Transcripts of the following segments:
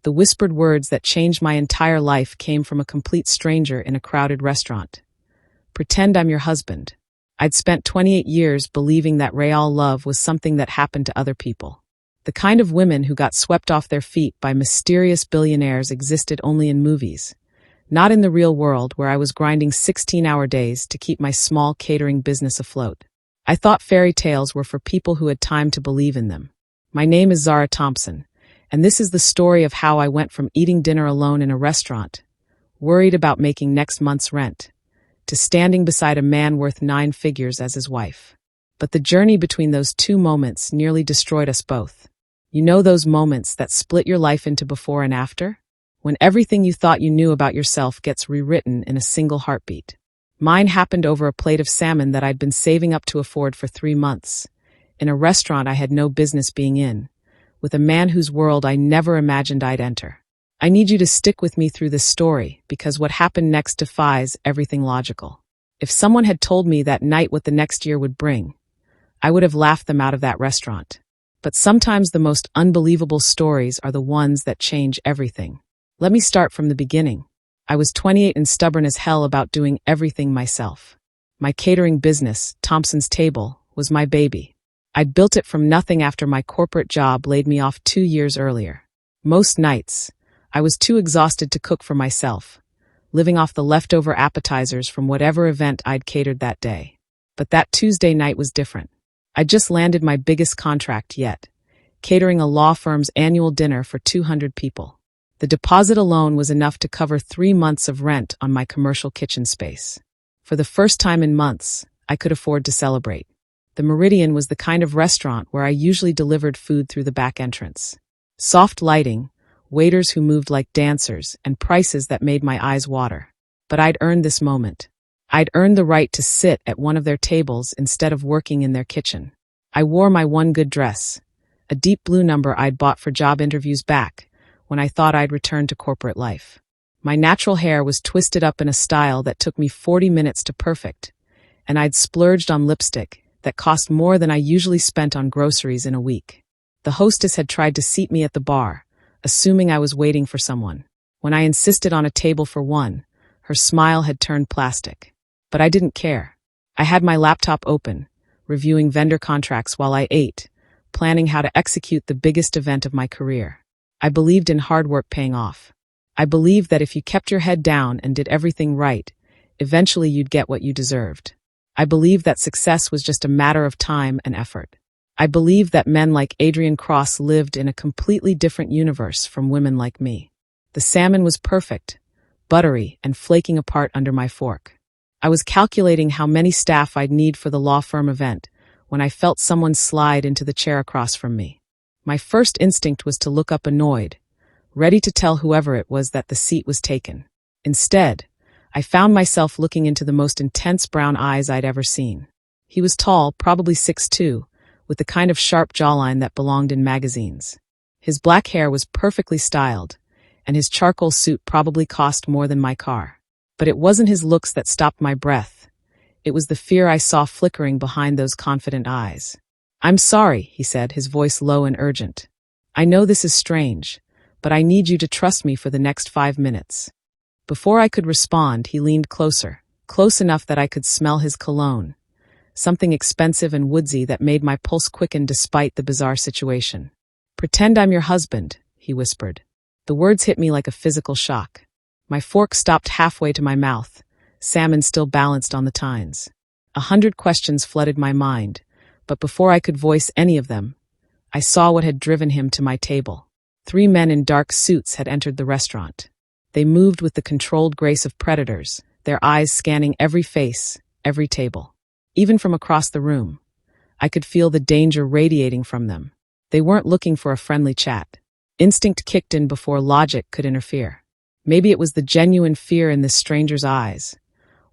The whispered words that changed my entire life came from a complete stranger in a crowded restaurant. Pretend I'm your husband. I'd spent 28 years believing that real love was something that happened to other people. The kind of women who got swept off their feet by mysterious billionaires existed only in movies, not in the real world where I was grinding 16-hour days to keep my small catering business afloat. I thought fairy tales were for people who had time to believe in them. My name is Zara Thompson, and this is the story of how I went from eating dinner alone in a restaurant, worried about making next month's rent, to standing beside a man worth 9 figures as his wife. But the journey between those two moments nearly destroyed us both. You know those moments that split your life into before and after? When everything you thought you knew about yourself gets rewritten in a single heartbeat. Mine happened over a plate of salmon that I'd been saving up to afford for 3 months, in a restaurant I had no business being in, with a man whose world I never imagined I'd enter. I need you to stick with me through this story because what happened next defies everything logical. If someone had told me that night what the next year would bring, I would have laughed them out of that restaurant. But sometimes the most unbelievable stories are the ones that change everything. Let me start from the beginning. I was 28 and stubborn as hell about doing everything myself. My catering business, Thompson's Table, was my baby. I'd built it from nothing after my corporate job laid me off 2 years earlier. Most nights, I was too exhausted to cook for myself, living off the leftover appetizers from whatever event I'd catered that day. But that Tuesday night was different. I'd just landed my biggest contract yet, catering a law firm's annual dinner for 200 people. The deposit alone was enough to cover 3 months of rent on my commercial kitchen space. For the first time in months, I could afford to celebrate. The Meridian was the kind of restaurant where I usually delivered food through the back entrance. Soft lighting, waiters who moved like dancers, and prices that made my eyes water. But I'd earned this moment. I'd earned the right to sit at one of their tables instead of working in their kitchen. I wore my one good dress, a deep blue number I'd bought for job interviews back when I thought I'd return to corporate life. My natural hair was twisted up in a style that took me 40 minutes to perfect, and I'd splurged on lipstick that cost more than I usually spent on groceries in a week. The hostess had tried to seat me at the bar, assuming I was waiting for someone. When I insisted on a table for one, her smile had turned plastic. But I didn't care. I had my laptop open, reviewing vendor contracts while I ate, planning how to execute the biggest event of my career. I believed in hard work paying off. I believed that if you kept your head down and did everything right, eventually you'd get what you deserved. I believed that success was just a matter of time and effort. I believed that men like Adrian Cross lived in a completely different universe from women like me. The salmon was perfect, buttery, and flaking apart under my fork. I was calculating how many staff I'd need for the law firm event when I felt someone slide into the chair across from me. My first instinct was to look up annoyed, ready to tell whoever it was that the seat was taken. Instead, I found myself looking into the most intense brown eyes I'd ever seen. He was tall, probably 6'2", with the kind of sharp jawline that belonged in magazines. His black hair was perfectly styled, and his charcoal suit probably cost more than my car. But it wasn't his looks that stopped my breath. It was the fear I saw flickering behind those confident eyes. "I'm sorry," he said, his voice low and urgent. "I know this is strange, but I need you to trust me for the next 5 minutes." Before I could respond, he leaned closer, close enough that I could smell his cologne, something expensive and woodsy that made my pulse quicken despite the bizarre situation. "Pretend I'm your husband," he whispered. The words hit me like a physical shock. My fork stopped halfway to my mouth, salmon still balanced on the tines. 100 questions flooded my mind, but before I could voice any of them, I saw what had driven him to my table. 3 men in dark suits had entered the restaurant. They moved with the controlled grace of predators, their eyes scanning every face, every table. Even from across the room, I could feel the danger radiating from them. They weren't looking for a friendly chat. Instinct kicked in before logic could interfere. Maybe it was the genuine fear in this stranger's eyes,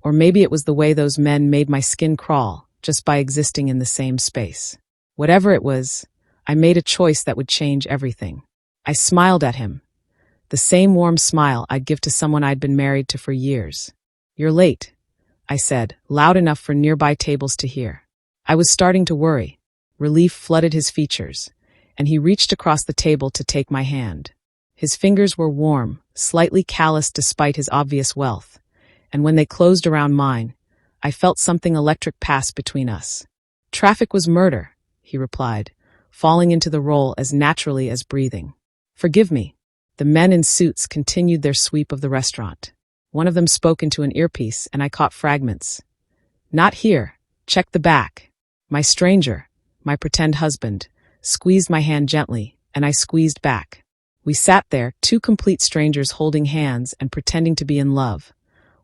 or maybe it was the way those men made my skin crawl just by existing in the same space. Whatever it was, I made a choice that would change everything. I smiled at him, the same warm smile I'd give to someone I'd been married to for years. "You're late," I said, loud enough for nearby tables to hear. I was starting to worry. Relief flooded his features, and he reached across the table to take my hand. His fingers were warm, slightly calloused despite his obvious wealth, and when they closed around mine, I felt something electric pass between us. "Traffic was murder," he replied, falling into the role as naturally as breathing. "Forgive me." The men in suits continued their sweep of the restaurant. One of them spoke into an earpiece, and I caught fragments. "Not here. Check the back." My stranger, my pretend husband, squeezed my hand gently, and I squeezed back. We sat there, two complete strangers holding hands and pretending to be in love,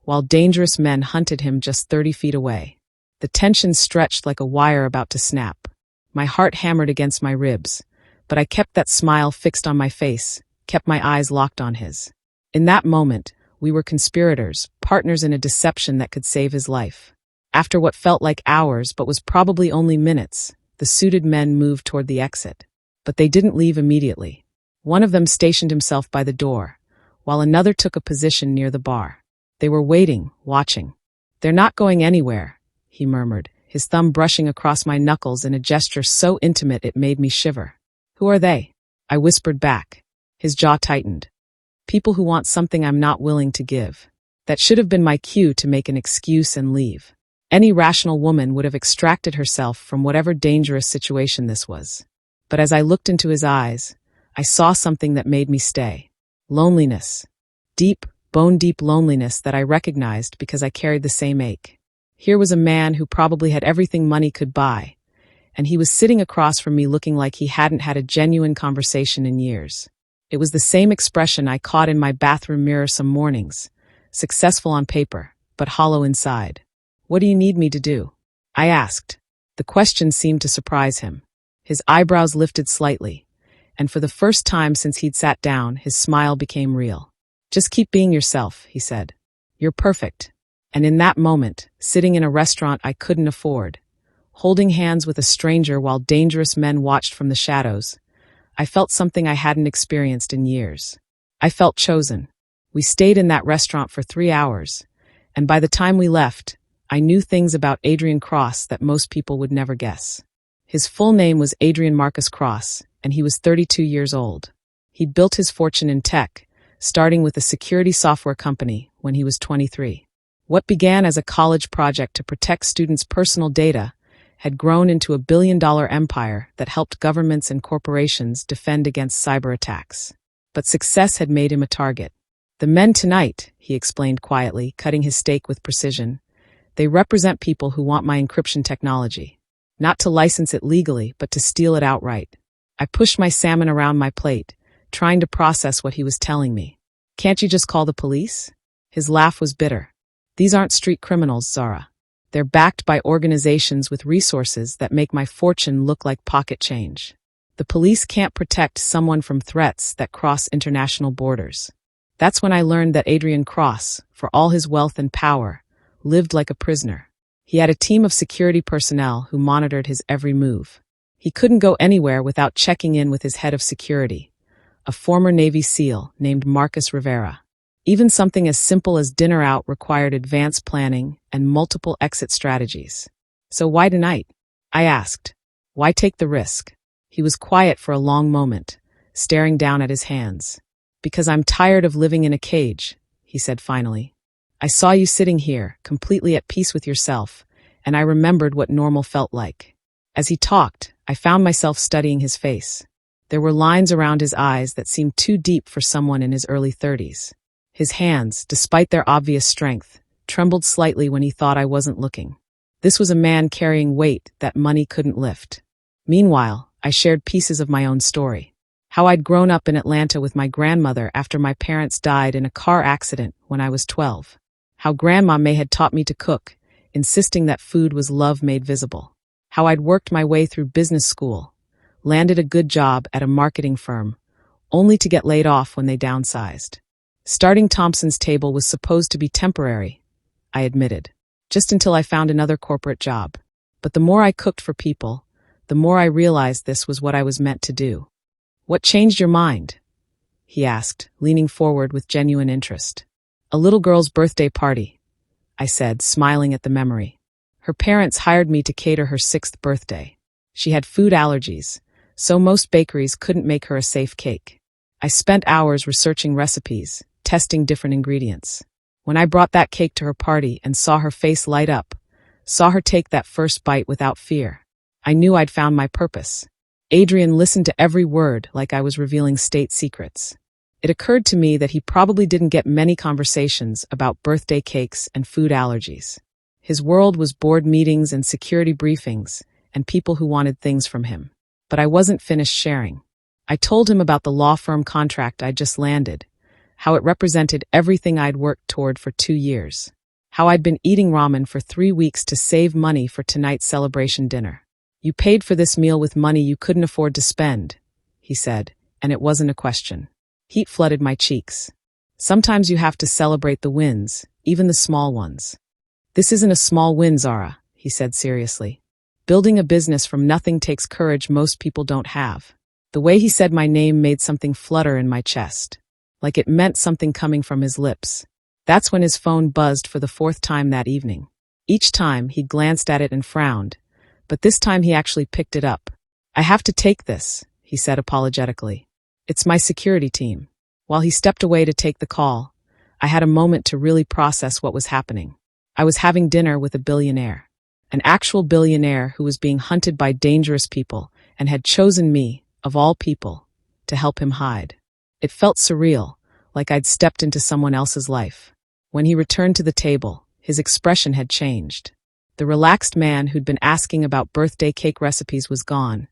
while dangerous men hunted him just 30 feet away. The tension stretched like a wire about to snap. My heart hammered against my ribs, but I kept that smile fixed on my face, kept my eyes locked on his. In that moment, we were conspirators, partners in a deception that could save his life. After what felt like hours but was probably only minutes, the suited men moved toward the exit. But they didn't leave immediately. One of them stationed himself by the door, while another took a position near the bar. They were waiting, watching. "They're not going anywhere," he murmured, his thumb brushing across my knuckles in a gesture so intimate it made me shiver. "Who are they?" I whispered back. His jaw tightened. "People who want something I'm not willing to give." That should have been my cue to make an excuse and leave. Any rational woman would have extracted herself from whatever dangerous situation this was. But as I looked into his eyes, I saw something that made me stay. Loneliness. Deep, bone-deep loneliness that I recognized because I carried the same ache. Here was a man who probably had everything money could buy, and he was sitting across from me looking like he hadn't had a genuine conversation in years. It was the same expression I caught in my bathroom mirror some mornings, successful on paper, but hollow inside. "What do you need me to do?" I asked. The question seemed to surprise him. His eyebrows lifted slightly, and for the first time since he'd sat down, his smile became real. "Just keep being yourself," he said. "You're perfect." And in that moment, sitting in a restaurant I couldn't afford, holding hands with a stranger while dangerous men watched from the shadows, I felt something I hadn't experienced in years. I felt chosen. We stayed in that restaurant for 3 hours, and by the time we left, I knew things about Adrian Cross that most people would never guess. His full name was Adrian Marcus Cross, and he was 32 years old. He'd built his fortune in tech, starting with a security software company when he was 23. What began as a college project to protect students' personal data had grown into a billion-dollar empire that helped governments and corporations defend against cyber attacks. But success had made him a target. "The men tonight," he explained quietly, cutting his steak with precision, "they represent people who want my encryption technology. Not to license it legally, but to steal it outright." I pushed my salmon around my plate, trying to process what he was telling me. "Can't you just call the police?" His laugh was bitter. "These aren't street criminals, Zara. They're backed by organizations with resources that make my fortune look like pocket change. The police can't protect someone from threats that cross international borders." That's when I learned that Adrian Cross, for all his wealth and power, lived like a prisoner. He had a team of security personnel who monitored his every move. He couldn't go anywhere without checking in with his head of security, a former Navy SEAL named Marcus Rivera. Even something as simple as dinner out required advanced planning and multiple exit strategies. "So why tonight?" I asked. "Why take the risk?" He was quiet for a long moment, staring down at his hands. "Because I'm tired of living in a cage," he said finally. "I saw you sitting here, completely at peace with yourself, and I remembered what normal felt like." As he talked, I found myself studying his face. There were lines around his eyes that seemed too deep for someone in his early 30s. His hands, despite their obvious strength, trembled slightly when he thought I wasn't looking. This was a man carrying weight that money couldn't lift. Meanwhile, I shared pieces of my own story. How I'd grown up in Atlanta with my grandmother after my parents died in a car accident when I was 12. How Grandma May had taught me to cook, insisting that food was love made visible. How I'd worked my way through business school, landed a good job at a marketing firm, only to get laid off when they downsized. Starting Thompson's Table was supposed to be temporary, I admitted, just until I found another corporate job. But the more I cooked for people, the more I realized this was what I was meant to do. "What changed your mind?" he asked, leaning forward with genuine interest. "A little girl's birthday party," I said, smiling at the memory. Her parents hired me to cater her 6th birthday. She had food allergies, so most bakeries couldn't make her a safe cake. I spent hours researching recipes, testing different ingredients. When I brought that cake to her party and saw her face light up, saw her take that first bite without fear, I knew I'd found my purpose. Adrian listened to every word like I was revealing state secrets. It occurred to me that he probably didn't get many conversations about birthday cakes and food allergies. His world was board meetings and security briefings, and people who wanted things from him. But I wasn't finished sharing. I told him about the law firm contract I'd just landed, how it represented everything I'd worked toward for 2 years, how I'd been eating ramen for 3 weeks to save money for tonight's celebration dinner. "You paid for this meal with money you couldn't afford to spend," he said, and it wasn't a question. Heat flooded my cheeks. Sometimes you have to celebrate the wins, even the small ones. "This isn't a small win, Zara," he said seriously. "Building a business from nothing takes courage most people don't have." The way he said my name made something flutter in my chest, like it meant something coming from his lips. That's when his phone buzzed for the 4th time that evening. Each time, he glanced at it and frowned, but this time he actually picked it up. "I have to take this," he said apologetically. "It's my security team." While he stepped away to take the call, I had a moment to really process what was happening. I was having dinner with a billionaire, an actual billionaire who was being hunted by dangerous people and had chosen me, of all people, to help him hide. It felt surreal, like I'd stepped into someone else's life. When he returned to the table, his expression had changed. The relaxed man who'd been asking about birthday cake recipes was gone,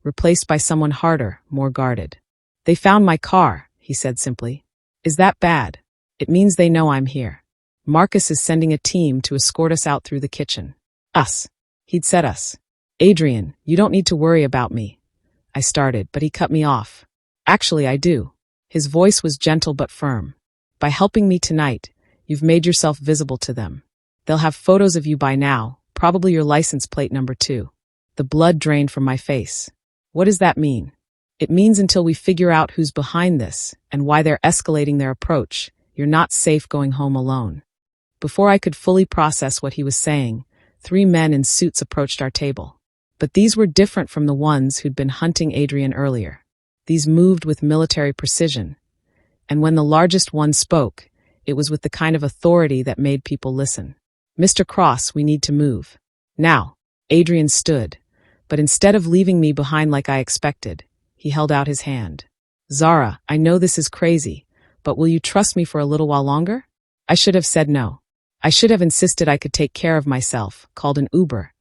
replaced by someone harder, more guarded. "They found my car," he said simply. "Is that bad? It means they know I'm here. Marcus is sending a team to escort us out through the kitchen." Us. He'd said us. "Adrian, you don't need to worry about me," I started, but he cut me off. "Actually, I do." His voice was gentle but firm. "By helping me tonight, you've made yourself visible to them. They'll have photos of you by now, probably your license plate number 2. The blood drained from my face. "What does that mean?" "It means until we figure out who's behind this and why they're escalating their approach, you're not safe going home alone." Before I could fully process what he was saying, 3 men in suits approached our table. But these were different from the ones who'd been hunting Adrian earlier. These moved with military precision. And when the largest one spoke, it was with the kind of authority that made people listen. "Mr. Cross, we need to move. Now." Adrian stood, but instead of leaving me behind like I expected, he held out his hand. "Zara, I know this is crazy, but will you trust me for a little while longer?" I should have said no. I should have insisted I could take care of myself, called an Uber,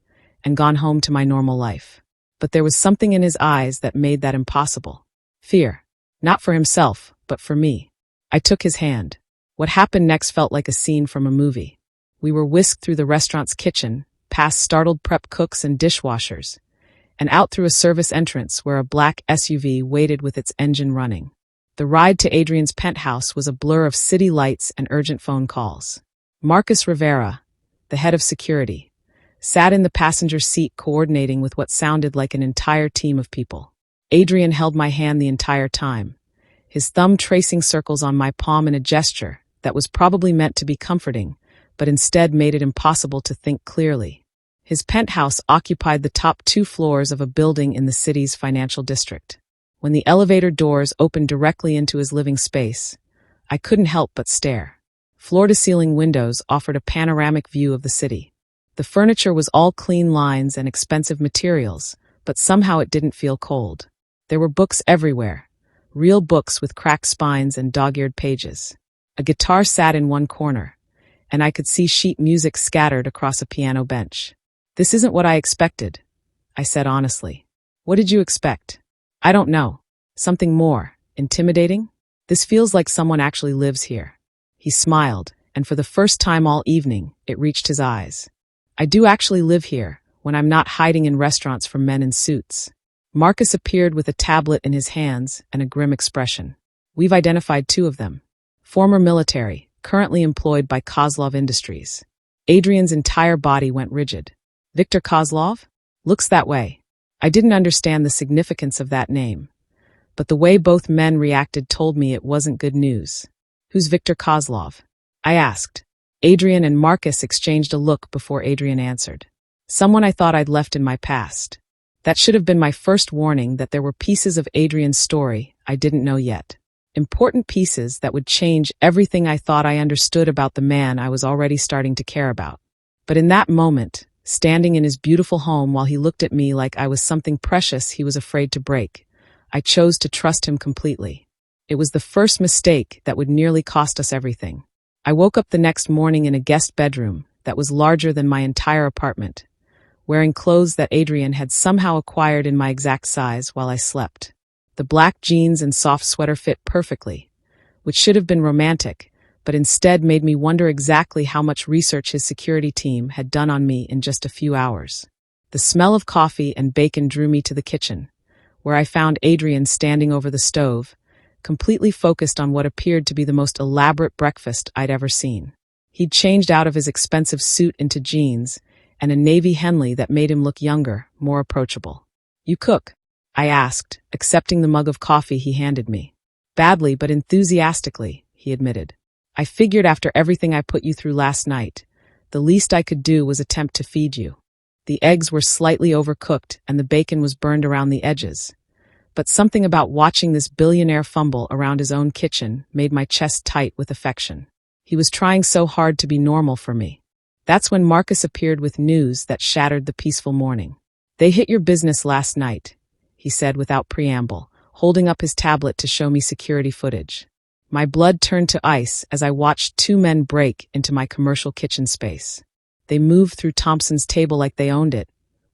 and gone home to my normal life. But there was something in his eyes that made that impossible. Fear. Not for himself, but for me. I took his hand. What happened next felt like a scene from a movie. We were whisked through the restaurant's kitchen, past startled prep cooks and dishwashers, and out through a service entrance where a black SUV waited with its engine running. The ride to Adrian's penthouse was a blur of city lights and urgent phone calls. Marcus Rivera, the head of security, sat in the passenger seat coordinating with what sounded like an entire team of people. Adrian held my hand the entire time, his thumb tracing circles on my palm in a gesture that was probably meant to be comforting, but instead made it impossible to think clearly. His penthouse occupied the top 2 floors of a building in the city's financial district. When the elevator doors opened directly into his living space, I couldn't help but stare. Floor-to-ceiling windows offered a panoramic view of the city. The furniture was all clean lines and expensive materials, but somehow it didn't feel cold. There were books everywhere, real books with cracked spines and dog-eared pages. A guitar sat in one corner, and I could see sheet music scattered across a piano bench. "This isn't what I expected," I said honestly. "What did you expect?" "I don't know. Something more intimidating? This feels like someone actually lives here." He smiled, and for the first time all evening, it reached his eyes. "I do actually live here, when I'm not hiding in restaurants from men in suits." Marcus appeared with a tablet in his hands and a grim expression. "We've identified 2 of them. Former military, currently employed by Kozlov Industries." Adrian's entire body went rigid. "Viktor Kozlov? Looks that way." I didn't understand the significance of that name, but the way both men reacted told me it wasn't good news. "Who's Viktor Kozlov?" I asked. Adrian and Marcus exchanged a look before Adrian answered. "Someone I thought I'd left in my past." That should have been my first warning that there were pieces of Adrian's story I didn't know yet. important pieces that would change everything I thought I understood about the man I was already starting to care about. But in that moment, standing in his beautiful home while he looked at me like I was something precious he was afraid to break, I chose to trust him completely. It was the first mistake that would nearly cost us everything. I woke up the next morning in a guest bedroom that was larger than my entire apartment, wearing clothes that Adrian had somehow acquired in my exact size while I slept. The black jeans and soft sweater fit perfectly, which should have been romantic, but instead made me wonder exactly how much research his security team had done on me in just a few hours. The smell of coffee and bacon drew me to the kitchen, where I found Adrian standing over the stove, completely focused on what appeared to be the most elaborate breakfast I'd ever seen. He'd changed out of his expensive suit into jeans and a navy Henley that made him look younger, more approachable. "You cook?" I asked, accepting the mug of coffee he handed me. "Badly, but enthusiastically," he admitted. "I figured after everything I put you through last night, the least I could do was attempt to feed you." The eggs were slightly overcooked and the bacon was burned around the edges. But something about watching this billionaire fumble around his own kitchen made my chest tight with affection. He was trying so hard to be normal for me. That's when Marcus appeared with news that shattered the peaceful morning. "They hit your business last night," he said without preamble, holding up his tablet to show me security footage. My blood turned to ice as I watched two men break into my commercial kitchen space. They moved through Thompson's table like they owned it,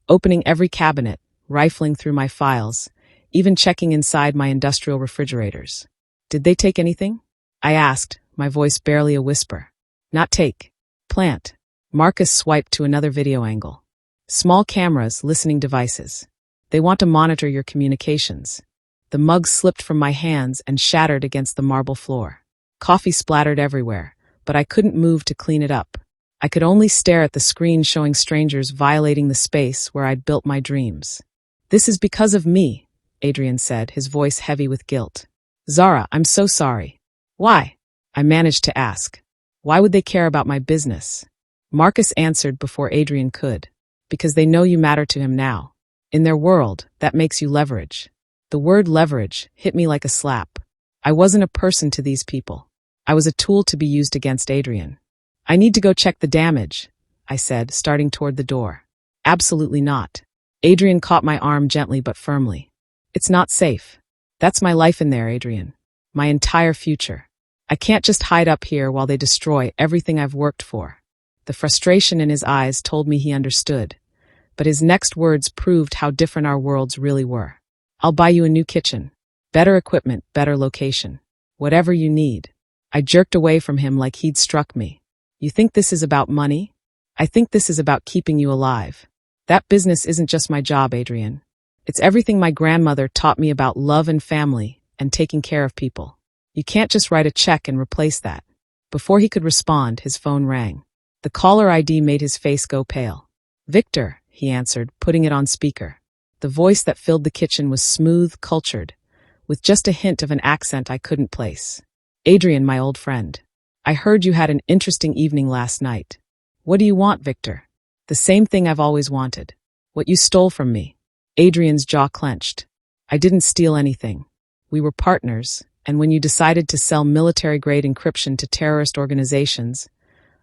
opening every cabinet, rifling through my files, even checking inside my industrial refrigerators. "Did they take anything?" I asked, my voice barely a whisper. "Not take. Plant." Marcus swiped to another video angle. "Small cameras, listening devices. They want to monitor your communications." The mug slipped from my hands and shattered against the marble floor. Coffee splattered everywhere, but I couldn't move to clean it up. I could only stare at the screen showing strangers violating the space where I'd built my dreams. "This is because of me," Adrian said, his voice heavy with guilt. "Zara, I'm so sorry." "Why?" I managed to ask. "Why would they care about my business?" Marcus answered before Adrian could. "Because they know you matter to him now. In their world, that makes you leverage." The word leverage hit me like a slap. I wasn't a person to these people. I was a tool to be used against Adrian. "I need to go check the damage," I said, starting toward the door. "Absolutely not." Adrian caught my arm gently but firmly. "It's not safe. That's my life in there, Adrian. My entire future. I can't just hide up here while they destroy everything I've worked for." The frustration in his eyes told me he understood, but his next words proved how different our worlds really were. "I'll buy you a new kitchen. Better equipment, better location. Whatever you need." I jerked away from him like he'd struck me. "You think this is about money? I think this is about keeping you alive. That business isn't just my job, Adrian. It's everything my grandmother taught me about love and family and taking care of people. You can't just write a check and replace that." Before he could respond, his phone rang. The caller ID made his face go pale. "Victor," he answered, putting it on speaker. The voice that filled the kitchen was smooth, cultured, with just a hint of an accent I couldn't place. "Adrian, my old friend. I heard you had an interesting evening last night." "What do you want, Victor?" "The same thing I've always wanted. What you stole from me." Adrian's jaw clenched. "I didn't steal anything. We were partners, and when you decided to sell military-grade encryption to terrorist organizations,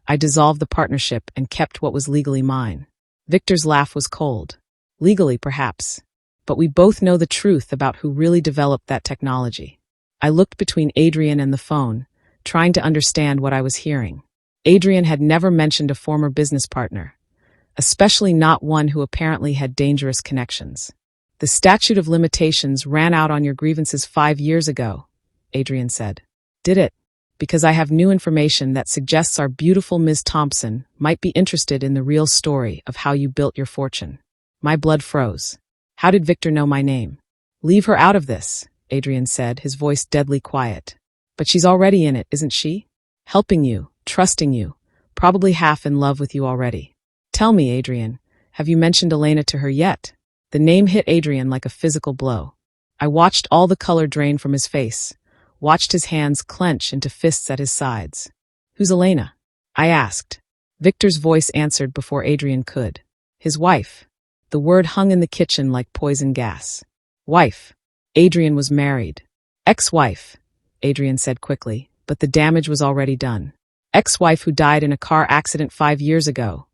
I dissolved the partnership and kept what was legally mine." Victor's laugh was cold. "Legally, perhaps. But we both know the truth about who really developed that technology." I looked between Adrian and the phone, trying to understand what I was hearing. Adrian had never mentioned a former business partner, especially not one who apparently had dangerous connections. "The statute of limitations ran out on your grievances 5 years ago," Adrian said. "Did it? Because I have new information that suggests our beautiful Ms. Thompson might be interested in the real story of how you built your fortune." My blood froze. "How did Victor know my name?" "Leave her out of this," Adrian said, his voice deadly quiet. "But she's already in it, isn't she? Helping you, trusting you, probably half in love with you already. Tell me, Adrian, have you mentioned Elena to her yet?" The name hit Adrian like a physical blow. I watched all the color drain from his face, watched his hands clench into fists at his sides. "Who's Elena?" I asked. Victor's voice answered before Adrian could. "His wife." The word hung in the kitchen like poison gas. "Wife." Adrian was married. "Ex-wife," Adrian said quickly, but the damage was already done. Ex-wife who died in a car accident 5 years ago,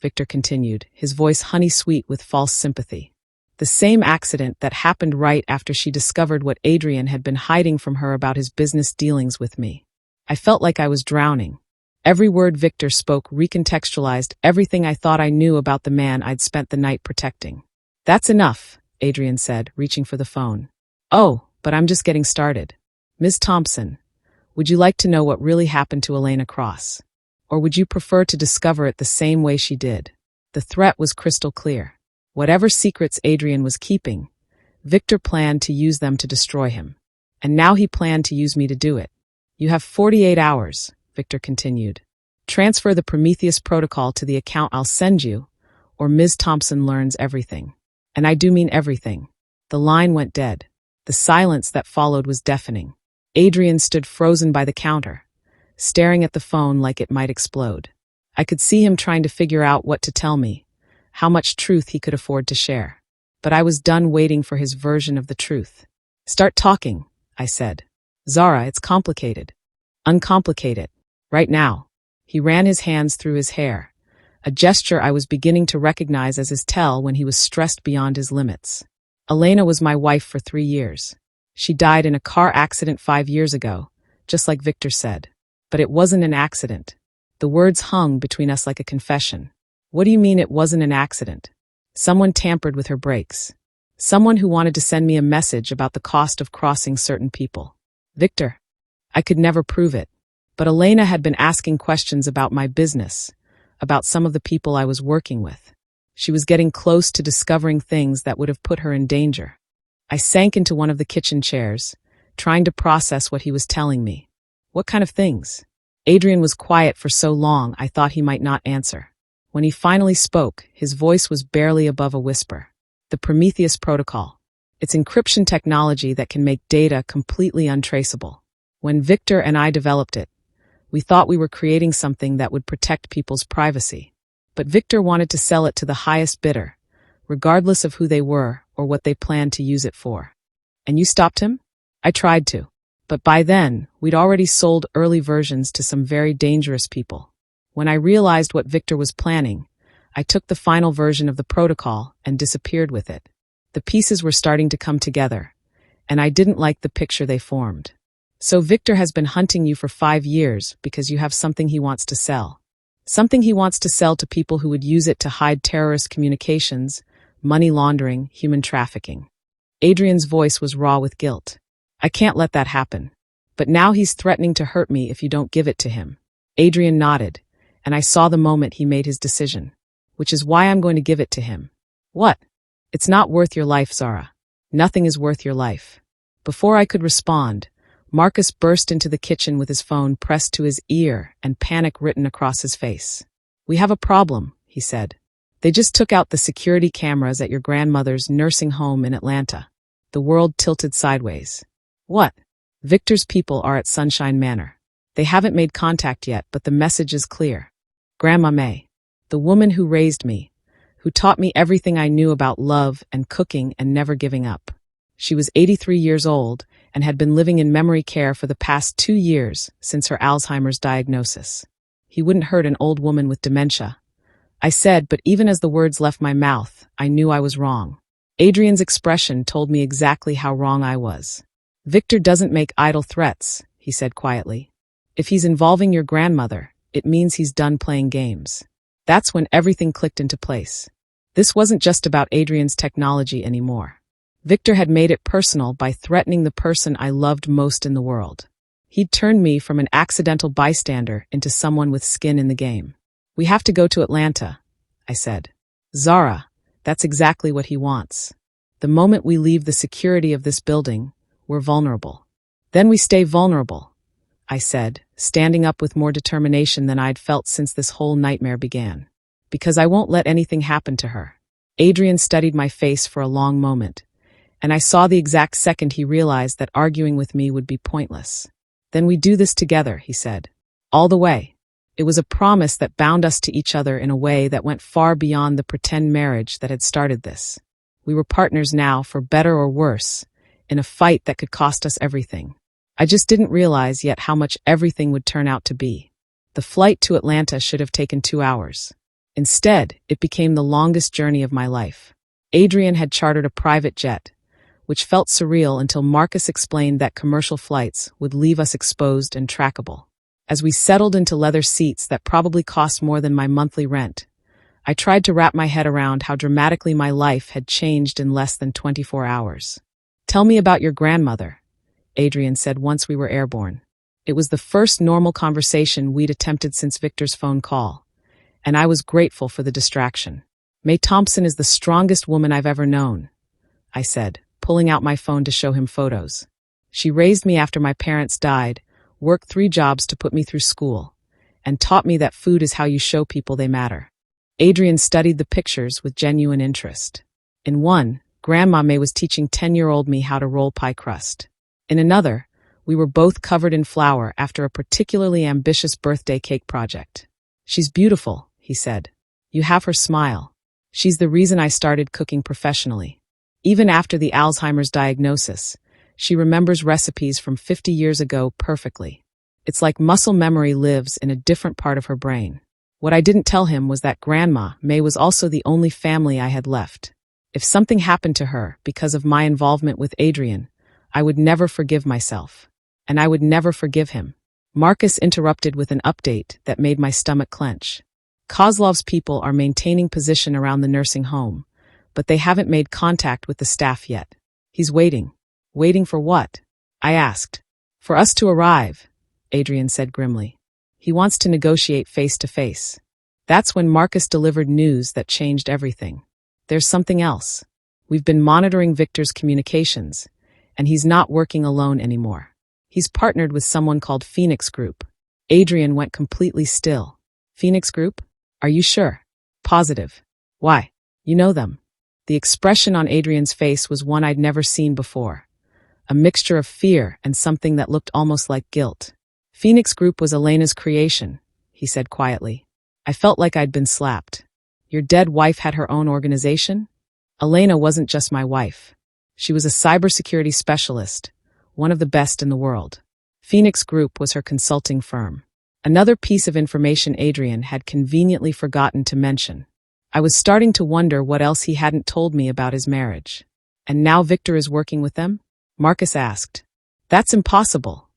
Victor continued, his voice honey-sweet with false sympathy. The same accident that happened right after she discovered what Adrian had been hiding from her about his business dealings with me. I felt like I was drowning. Every word Victor spoke recontextualized everything I thought I knew about the man I'd spent the night protecting. That's enough, Adrian said, reaching for the phone. Oh, but I'm just getting started. Ms. Thompson, would you like to know what really happened to Elena Cross? Or would you prefer to discover it the same way she did? The threat was crystal clear. Whatever secrets Adrian was keeping, Victor planned to use them to destroy him. And now he planned to use me to do it. You have 48 hours, Victor continued. Transfer the Prometheus protocol to the account I'll send you, or Ms. Thompson learns everything. And I do mean everything. The line went dead. The silence that followed was deafening. Adrian stood frozen by the counter, staring at the phone like it might explode. I could see him trying to figure out what to tell me, how much truth he could afford to share. But I was done waiting for his version of the truth. Start talking, I said. Zara, it's complicated. Uncomplicate it. Right now. He ran his hands through his hair, a gesture I was beginning to recognize as his tell when he was stressed beyond his limits. Elena was my wife for 3 years. She died in a car accident 5 years ago, just like Victor said. But it wasn't an accident. The words hung between us like a confession. What do you mean it wasn't an accident? Someone tampered with her brakes. Someone who wanted to send me a message about the cost of crossing certain people. Victor. I could never prove it. But Elena had been asking questions about my business, about some of the people I was working with. She was getting close to discovering things that would have put her in danger. I sank into one of the kitchen chairs, trying to process what he was telling me. What kind of things? Adrian was quiet for so long I thought he might not answer. When he finally spoke, his voice was barely above a whisper. The Prometheus protocol. It's encryption technology that can make data completely untraceable. When Victor and I developed it, we thought we were creating something that would protect people's privacy. But Victor wanted to sell it to the highest bidder, regardless of who they were or what they planned to use it for. And you stopped him? I tried to. But by then, we'd already sold early versions to some very dangerous people. When I realized what Victor was planning, I took the final version of the protocol and disappeared with it. The pieces were starting to come together, and I didn't like the picture they formed. So Victor has been hunting you for 5 years because you have something he wants to sell. Something he wants to sell to people who would use it to hide terrorist communications, money laundering, human trafficking. Adrian's voice was raw with guilt. I can't let that happen. But now he's threatening to hurt me if you don't give it to him. Adrian nodded, and I saw the moment he made his decision. Which is why I'm going to give it to him. What? It's not worth your life, Zara. Nothing is worth your life. Before I could respond, Marcus burst into the kitchen with his phone pressed to his ear and panic written across his face. We have a problem, he said. They just took out the security cameras at your grandmother's nursing home in Atlanta. The world tilted sideways. What? Victor's people are at Sunshine Manor. They haven't made contact yet, but the message is clear. Grandma May, the woman who raised me, who taught me everything I knew about love and cooking and never giving up. She was 83 years old and had been living in memory care for the past 2 years since her Alzheimer's diagnosis. He wouldn't hurt an old woman with dementia. I said, but even as the words left my mouth, I knew I was wrong. Adrian's expression told me exactly how wrong I was. Victor doesn't make idle threats, he said quietly. If he's involving your grandmother, it means he's done playing games. That's when everything clicked into place. This wasn't just about Adrian's technology anymore. Victor had made it personal by threatening the person I loved most in the world. He'd turned me from an accidental bystander into someone with skin in the game. We have to go to Atlanta, I said. Zara, that's exactly what he wants. The moment we leave the security of this building, we're vulnerable. Then we stay vulnerable, I said, standing up with more determination than I'd felt since this whole nightmare began. Because I won't let anything happen to her. Adrian studied my face for a long moment, and I saw the exact second he realized that arguing with me would be pointless. Then we do this together, he said. All the way. It was a promise that bound us to each other in a way that went far beyond the pretend marriage that had started this. We were partners now, for better or worse, in a fight that could cost us everything. I just didn't realize yet how much everything would turn out to be. The flight to Atlanta should have taken 2 hours. Instead, it became the longest journey of my life. Adrian had chartered a private jet, which felt surreal until Marcus explained that commercial flights would leave us exposed and trackable. As we settled into leather seats that probably cost more than my monthly rent, I tried to wrap my head around how dramatically my life had changed in less than 24 hours. "Tell me about your grandmother," Adrian said once we were airborne. It was the first normal conversation we'd attempted since Victor's phone call, and I was grateful for the distraction. "May Thompson is the strongest woman I've ever known," I said, pulling out my phone to show him photos. "She raised me after my parents died, worked 3 jobs to put me through school, and taught me that food is how you show people they matter." Adrian studied the pictures with genuine interest. In one, Grandma May was teaching 10-year-old me how to roll pie crust. In another, we were both covered in flour after a particularly ambitious birthday cake project. "She's beautiful," he said. "You have her smile. She's the reason I started cooking professionally. Even after the Alzheimer's diagnosis, she remembers recipes from 50 years ago perfectly. It's like muscle memory lives in a different part of her brain." What I didn't tell him was that Grandma May was also the only family I had left. If something happened to her because of my involvement with Adrian, I would never forgive myself. And I would never forgive him. Marcus interrupted with an update that made my stomach clench. "Kozlov's people are maintaining position around the nursing home, but they haven't made contact with the staff yet. He's waiting." "Waiting for what?" I asked. "For us to arrive," Adrian said grimly. "He wants to negotiate face to face." That's when Marcus delivered news that changed everything. "There's something else. We've been monitoring Victor's communications, and he's not working alone anymore. He's partnered with someone called Phoenix Group." Adrian went completely still. "Phoenix Group? Are you sure?" "Positive." "Why? You know them." The expression on Adrian's face was one I'd never seen before. A mixture of fear and something that looked almost like guilt. "Phoenix Group was Elena's creation," he said quietly. I felt like I'd been slapped. "Your dead wife had her own organization?" "Elena wasn't just my wife. She was a cybersecurity specialist, one of the best in the world. Phoenix Group was her consulting firm." Another piece of information Adrian had conveniently forgotten to mention. I was starting to wonder what else he hadn't told me about his marriage. "And now Victor is working with them?" Marcus asked. "That's impossible,"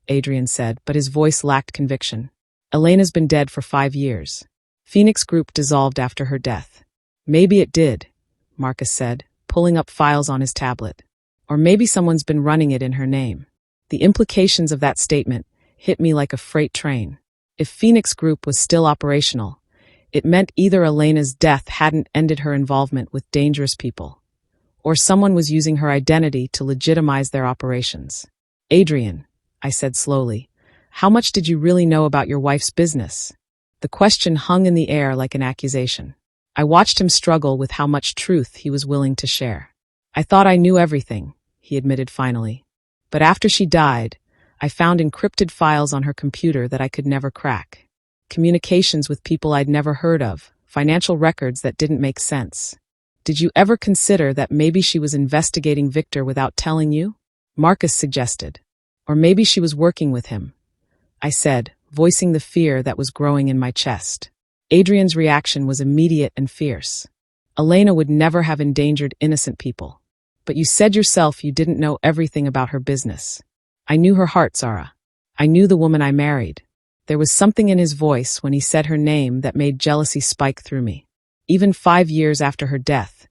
Adrian said, but his voice lacked conviction. "Elena's been dead for 5 years. Phoenix Group dissolved after her death." "Maybe it did," Marcus said, pulling up files on his tablet. "Or maybe someone's been running it in her name." The implications of that statement hit me like a freight train. If Phoenix Group was still operational, it meant either Elena's death hadn't ended her involvement with dangerous people, or someone was using her identity to legitimize their operations. "Adrian," I said slowly, "how much did you really know about your wife's business?" The question hung in the air like an accusation. I watched him struggle with how much truth he was willing to share. "I thought I knew everything," he admitted finally. "But after she died, I found encrypted files on her computer that I could never crack. Communications with people I'd never heard of, financial records that didn't make sense. Did you ever consider that maybe she was investigating Victor without telling you?" Marcus suggested. "Or maybe she was working with him," I said, voicing the fear that was growing in my chest. Adrian's reaction was immediate and fierce. "Elena would never have endangered innocent people. But you said yourself you didn't know everything about her business." "I knew her heart, Zara. I knew the woman I married." There was something in his voice when he said her name that made jealousy spike through me. Even 5 years after her death,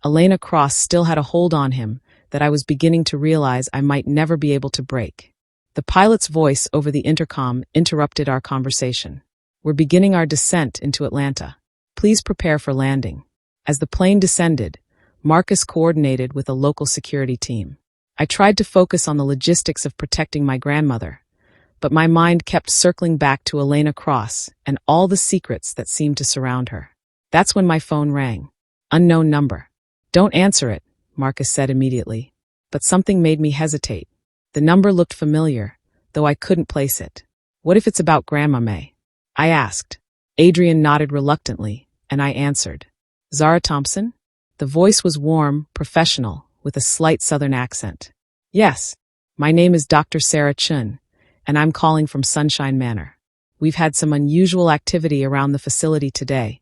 Elena Cross still had a hold on him that I was beginning to realize I might never be able to break. The pilot's voice over the intercom interrupted our conversation. "We're beginning our descent into Atlanta. Please prepare for landing." As the plane descended, Marcus coordinated with a local security team. I tried to focus on the logistics of protecting my grandmother, but my mind kept circling back to Elena Cross and all the secrets that seemed to surround her. That's when my phone rang. Unknown number. "Don't answer it," Marcus said immediately. But something made me hesitate. The number looked familiar, though I couldn't place it. "What if it's about Grandma May?" I asked. Adrian nodded reluctantly, and I answered. "Zara Thompson?" The voice was warm, professional, with a slight southern accent. "Yes." My name is Dr. Sarah Chun, and I'm calling from Sunshine Manor. We've had some unusual activity around the facility today,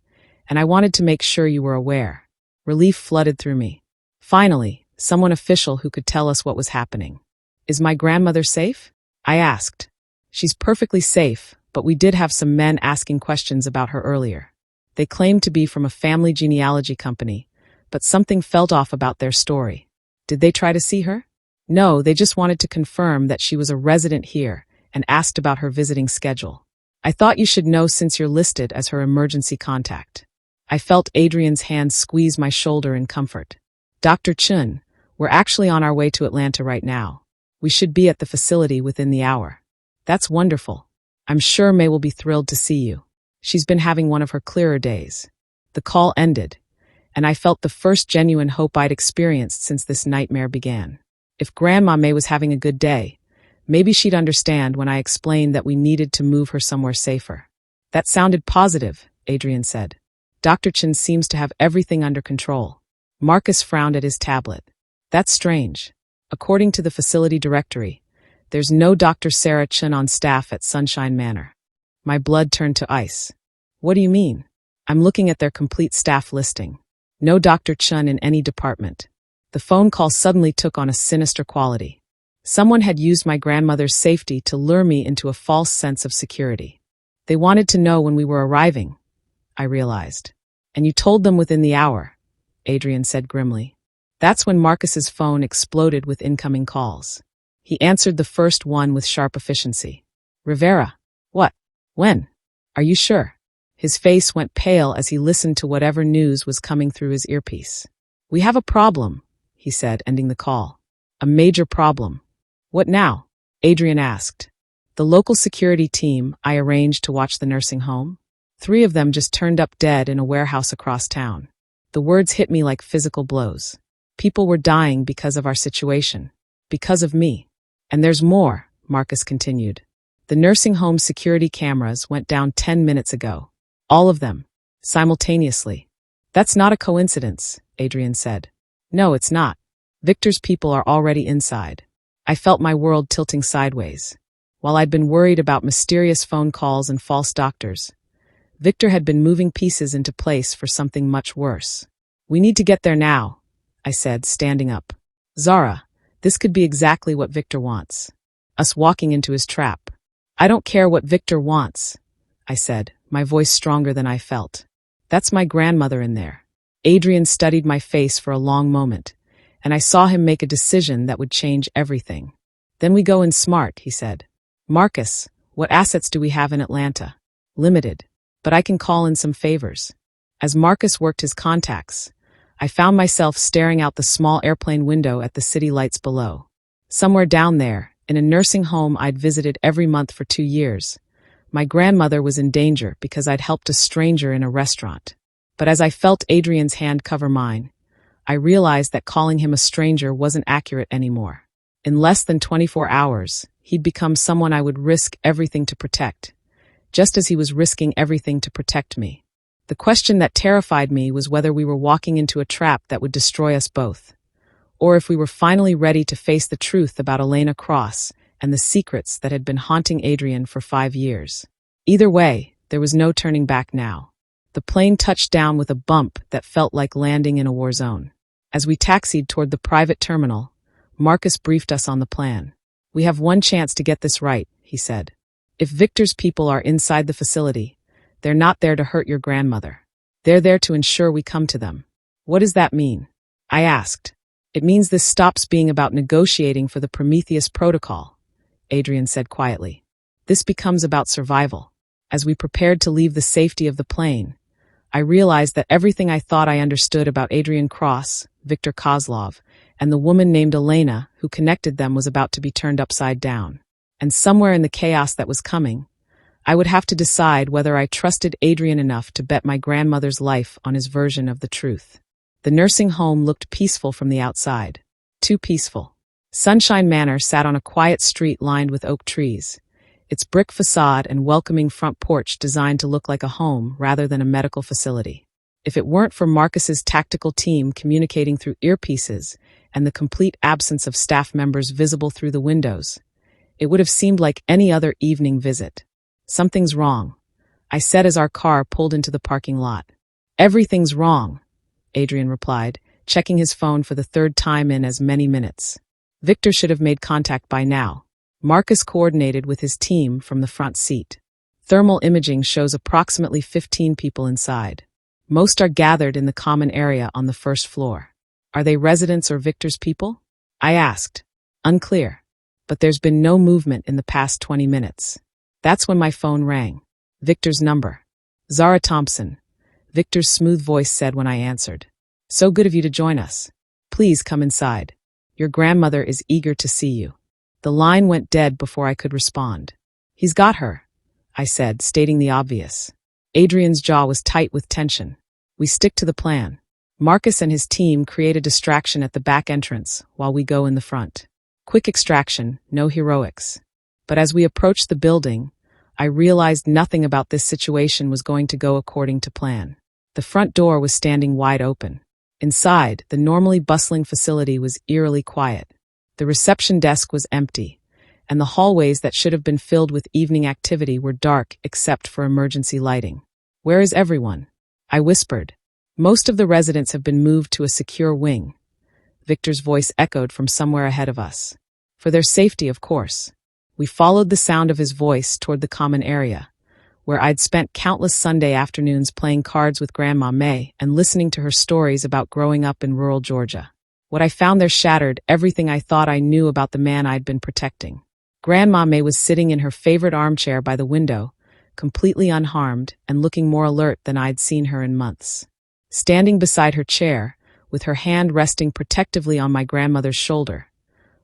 and I wanted to make sure you were aware. Relief flooded through me. Finally, someone official who could tell us what was happening. Is my grandmother safe? I asked. She's perfectly safe, but we did have some men asking questions about her earlier. They claimed to be from a family genealogy company, but something felt off about their story. Did they try to see her? No, they just wanted to confirm that she was a resident here and asked about her visiting schedule. I thought you should know since you're listed as her emergency contact. I felt Adrian's hand squeeze my shoulder in comfort. Dr. Chun, we're actually on our way to Atlanta right now. We should be at the facility within the hour. That's wonderful. I'm sure May will be thrilled to see you. She's been having one of her clearer days. The call ended, and I felt the first genuine hope I'd experienced since this nightmare began. If Grandma May was having a good day, maybe she'd understand when I explained that we needed to move her somewhere safer. That sounded positive, Adrian said. Dr. Chun seems to have everything under control. Marcus frowned at his tablet. That's strange. According to the facility directory, there's no Dr. Sarah Chun on staff at Sunshine Manor. My blood turned to ice. What do you mean? I'm looking at their complete staff listing. No Dr. Chun in any department. The phone call suddenly took on a sinister quality. Someone had used my grandmother's safety to lure me into a false sense of security. They wanted to know when we were arriving, I realized. And you told them within the hour, Adrian said grimly. That's when Marcus's phone exploded with incoming calls. He answered the first one with sharp efficiency. Rivera. What? When? Are you sure? His face went pale as he listened to whatever news was coming through his earpiece. We have a problem, he said, ending the call. A major problem. What now? Adrian asked. The local security team I arranged to watch the nursing home. 3 of them just turned up dead in a warehouse across town. The words hit me like physical blows. People were dying because of our situation. Because of me. And there's more, Marcus continued. The nursing home security cameras went down 10 minutes ago. All of them. Simultaneously. That's not a coincidence, Adrian said. No, it's not. Victor's people are already inside. I felt my world tilting sideways. While I'd been worried about mysterious phone calls and false doctors, Victor had been moving pieces into place for something much worse. We need to get there now, I said, standing up. Zara, this could be exactly what Victor wants. Us walking into his trap. I don't care what Victor wants, I said, my voice stronger than I felt. That's my grandmother in there. Adrian studied my face for a long moment, and I saw him make a decision that would change everything. Then we go in smart, he said. Marcus, what assets do we have in Atlanta? Limited, but I can call in some favors. As Marcus worked his contacts, I found myself staring out the small airplane window at the city lights below. Somewhere down there, in a nursing home I'd visited every month for 2 years, my grandmother was in danger because I'd helped a stranger in a restaurant. But as I felt Adrian's hand cover mine, I realized that calling him a stranger wasn't accurate anymore. In less than 24 hours, he'd become someone I would risk everything to protect, just as he was risking everything to protect me. The question that terrified me was whether we were walking into a trap that would destroy us both, or if we were finally ready to face the truth about Elena Cross and the secrets that had been haunting Adrian for 5 years. Either way, there was no turning back now. The plane touched down with a bump that felt like landing in a war zone. As we taxied toward the private terminal, Marcus briefed us on the plan. We have one chance to get this right, he said. If Victor's people are inside the facility, they're not there to hurt your grandmother. They're there to ensure we come to them. What does that mean? I asked. It means this stops being about negotiating for the Prometheus Protocol, Adrian said quietly. This becomes about survival. As we prepared to leave the safety of the plane, I realized that everything I thought I understood about Adrian Cross, Victor Kozlov, and the woman named Elena who connected them was about to be turned upside down. And somewhere in the chaos that was coming, I would have to decide whether I trusted Adrian enough to bet my grandmother's life on his version of the truth. The nursing home looked peaceful from the outside. Too peaceful. Sunshine Manor sat on a quiet street lined with oak trees, its brick facade and welcoming front porch designed to look like a home rather than a medical facility. If it weren't for Marcus's tactical team communicating through earpieces and the complete absence of staff members visible through the windows, it would have seemed like any other evening visit. Something's wrong, I said as our car pulled into the parking lot. Everything's wrong, Adrian replied, checking his phone for the third time in as many minutes. Victor should have made contact by now. Marcus coordinated with his team from the front seat. Thermal imaging shows approximately 15 people inside. Most are gathered in the common area on the first floor. Are they residents or Victor's people? I asked. Unclear. But there's been no movement in the past 20 minutes. That's when my phone rang. Victor's number. Zara Thompson. Victor's smooth voice said when I answered. So good of you to join us. Please come inside. Your grandmother is eager to see you. The line went dead before I could respond. He's got her, I said, stating the obvious. Adrian's jaw was tight with tension. We stick to the plan. Marcus and his team create a distraction at the back entrance while we go in the front. Quick extraction, no heroics. But as we approached the building, I realized nothing about this situation was going to go according to plan. The front door was standing wide open. Inside, the normally bustling facility was eerily quiet. The reception desk was empty, and the hallways that should have been filled with evening activity were dark except for emergency lighting. Where is everyone? I whispered. Most of the residents have been moved to a secure wing. Victor's voice echoed from somewhere ahead of us. For their safety, of course. We followed the sound of his voice toward the common area, where I'd spent countless Sunday afternoons playing cards with Grandma May and listening to her stories about growing up in rural Georgia. What I found there shattered everything I thought I knew about the man I'd been protecting. Grandma May was sitting in her favorite armchair by the window, completely unharmed and looking more alert than I'd seen her in months. Standing beside her chair, with her hand resting protectively on my grandmother's shoulder,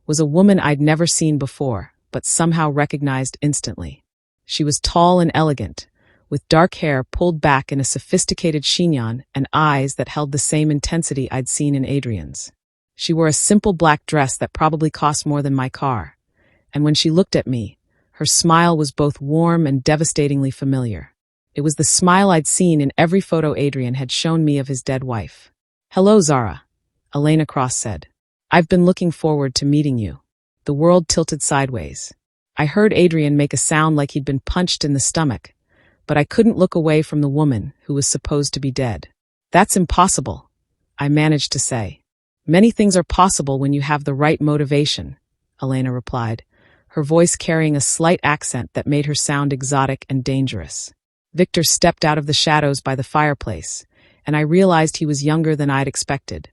was a woman I'd never seen before, but somehow recognized instantly. She was tall and elegant, with dark hair pulled back in a sophisticated chignon and eyes that held the same intensity I'd seen in Adrian's. She wore a simple black dress that probably cost more than my car, and when she looked at me, her smile was both warm and devastatingly familiar. It was the smile I'd seen in every photo Adrian had shown me of his dead wife. Hello, Zara, Elena Cross said. I've been looking forward to meeting you. The world tilted sideways. I heard Adrian make a sound like he'd been punched in the stomach, but I couldn't look away from the woman who was supposed to be dead. That's impossible, I managed to say. Many things are possible when you have the right motivation, Elena replied, her voice carrying a slight accent that made her sound exotic and dangerous. Victor stepped out of the shadows by the fireplace, and I realized he was younger than I'd expected,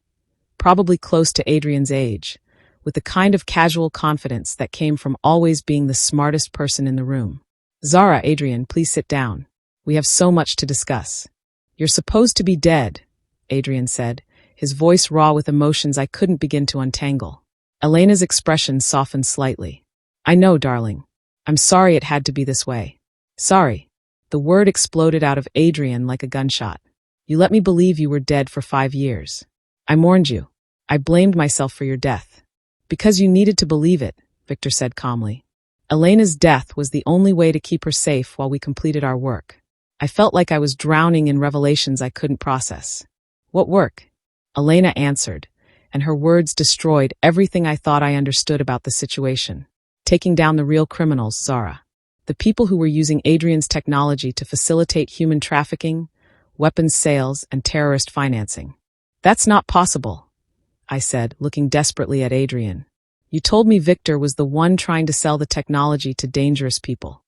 probably close to Adrian's age, with the kind of casual confidence that came from always being the smartest person in the room. Zara, Adrian, please sit down. We have so much to discuss. You're supposed to be dead, Adrian said, his voice raw with emotions I couldn't begin to untangle. Elena's expression softened slightly. I know, darling. I'm sorry it had to be this way. Sorry. The word exploded out of Adrian like a gunshot. You let me believe you were dead for 5 years. I mourned you. I blamed myself for your death. Because you needed to believe it, Victor said calmly. Elena's death was the only way to keep her safe while we completed our work. I felt like I was drowning in revelations I couldn't process. What work? Elena answered, and her words destroyed everything I thought I understood about the situation. Taking down the real criminals, Zara. The people who were using Adrian's technology to facilitate human trafficking, weapons sales, and terrorist financing. That's not possible, I said, looking desperately at Adrian. You told me Victor was the one trying to sell the technology to dangerous people.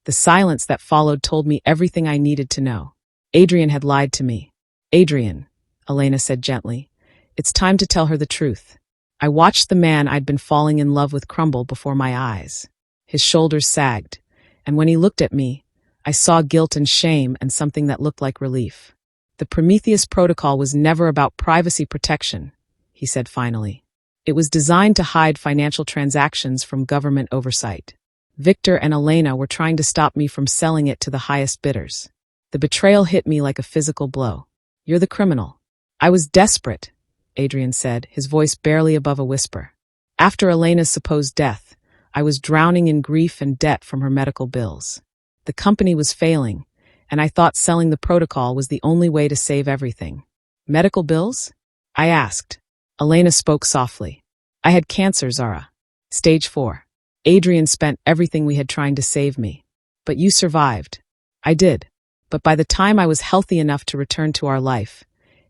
The silence that followed told me everything I needed to know. Adrian had lied to me. Adrian, Elena said gently, it's time to tell her the truth. I watched the man I'd been falling in love with crumble before my eyes. His shoulders sagged, and when he looked at me, I saw guilt and shame and something that looked like relief. The Prometheus Protocol was never about privacy protection, he said finally. It was designed to hide financial transactions from government oversight. Victor and Elena were trying to stop me from selling it to the highest bidders. The betrayal hit me like a physical blow. You're the criminal. I was desperate, Adrian said, his voice barely above a whisper. After Elena's supposed death, I was drowning in grief and debt from her medical bills. The company was failing, and I thought selling the protocol was the only way to save everything. Medical bills? I asked. Elena spoke softly. I had cancer, Zara. Stage 4. Adrian spent everything we had trying to save me. But you survived. I did. But by the time I was healthy enough to return to our life,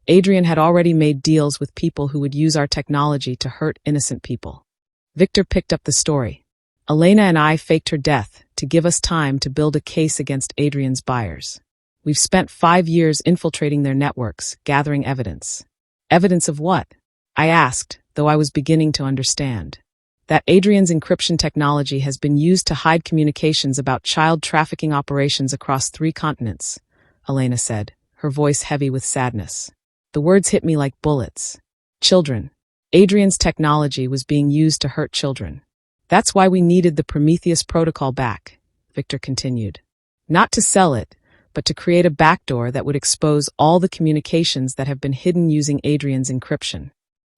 Adrian had already made deals with people who would use our technology to hurt innocent people. Victor picked up the story. Elena and I faked her death to give us time to build a case against Adrian's buyers. We've spent 5 years infiltrating their networks, gathering evidence. Evidence of what? I asked, though I was beginning to understand. That Adrian's encryption technology has been used to hide communications about child trafficking operations across 3 continents, Elena said, her voice heavy with sadness. The words hit me like bullets. Children. Adrian's technology was being used to hurt children. That's why we needed the Prometheus protocol back, Victor continued. Not to sell it, but to create a backdoor that would expose all the communications that have been hidden using Adrian's encryption.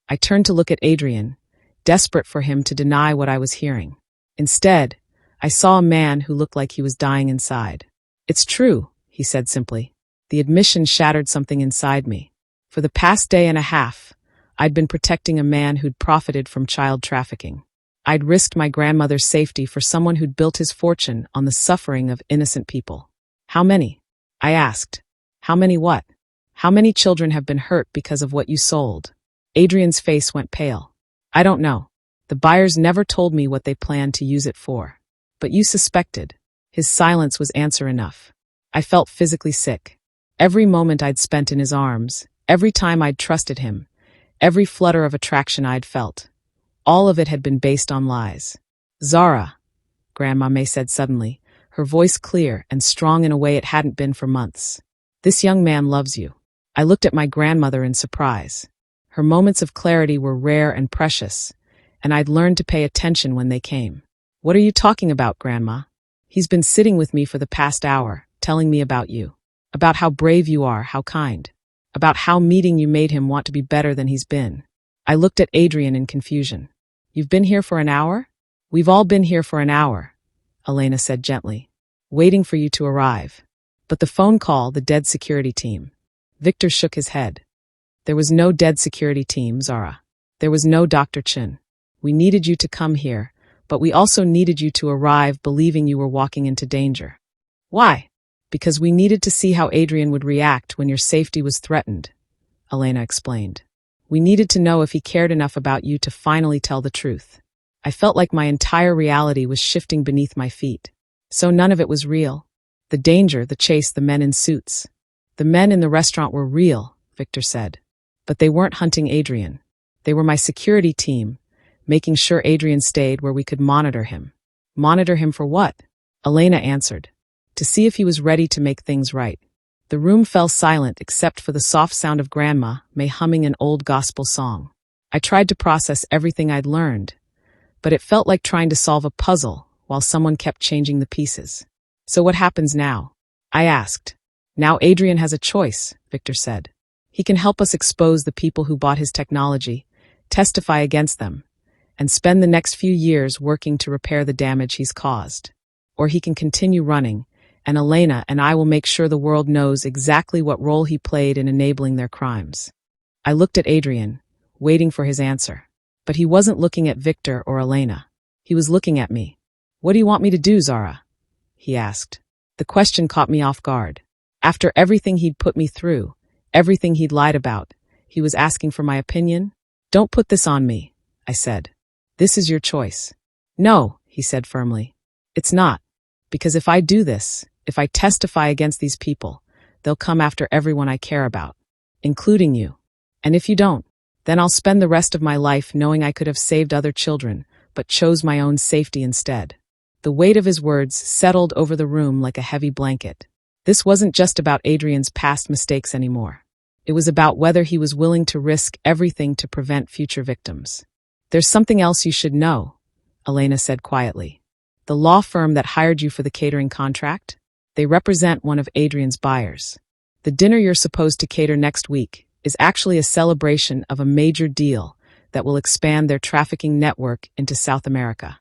I turned to look at Adrian, desperate for him to deny what I was hearing. Instead, I saw a man who looked like he was dying inside. It's true, he said simply. The admission shattered something inside me. For the past day and a half, I'd been protecting a man who'd profited from child trafficking. I'd risked my grandmother's safety for someone who'd built his fortune on the suffering of innocent people. How many? I asked. How many what? How many children have been hurt because of what you sold? Adrian's face went pale. I don't know. The buyers never told me what they planned to use it for. But you suspected. His silence was answer enough. I felt physically sick. Every moment I'd spent in his arms, every time I'd trusted him, every flutter of attraction I'd felt. All of it had been based on lies. Zara, Grandma May said suddenly, her voice clear and strong in a way it hadn't been for months. This young man loves you. I looked at my grandmother in surprise. Her moments of clarity were rare and precious, and I'd learned to pay attention when they came. What are you talking about, Grandma? He's been sitting with me for the past hour, telling me about you. About how brave you are, how kind. About how meeting you made him want to be better than he's been. I looked at Adrian in confusion. You've been here for an hour? We've all been here for an hour, Elena said gently, waiting for you to arrive. But the phone call, the dead security team. Victor shook his head. There was no dead security team, Zara. There was no Dr. Chin. We needed you to come here, but we also needed you to arrive believing you were walking into danger. Why? Because we needed to see how Adrian would react when your safety was threatened, Elena explained. We needed to know if he cared enough about you to finally tell the truth. I felt like my entire reality was shifting beneath my feet. So none of it was real. The danger, the chase, the men in suits. The men in the restaurant were real, Victor said. But they weren't hunting Adrian. They were my security team, making sure Adrian stayed where we could monitor him. Monitor him for what? Elena answered. To see if he was ready to make things right. The room fell silent except for the soft sound of Grandma May humming an old gospel song. I tried to process everything I'd learned, but it felt like trying to solve a puzzle while someone kept changing the pieces. So what happens now? I asked. Now Adrian has a choice, Victor said. He can help us expose the people who bought his technology, testify against them, and spend the next few years working to repair the damage he's caused. Or he can continue running, and Elena and I will make sure the world knows exactly what role he played in enabling their crimes. I looked at Adrian, waiting for his answer. But he wasn't looking at Victor or Elena. He was looking at me. What do you want me to do, Zara? He asked. The question caught me off guard. After everything he'd put me through, everything he'd lied about, he was asking for my opinion? Don't put this on me, I said. This is your choice. No, he said firmly. It's not. Because if I do this, if I testify against these people, they'll come after everyone I care about, including you. And if you don't, then I'll spend the rest of my life knowing I could have saved other children, but chose my own safety instead. The weight of his words settled over the room like a heavy blanket. This wasn't just about Adrian's past mistakes anymore. It was about whether he was willing to risk everything to prevent future victims. There's something else you should know, Elena said quietly. The law firm that hired you for the catering contract? They represent one of Adrian's buyers. The dinner you're supposed to cater next week is actually a celebration of a major deal that will expand their trafficking network into South America.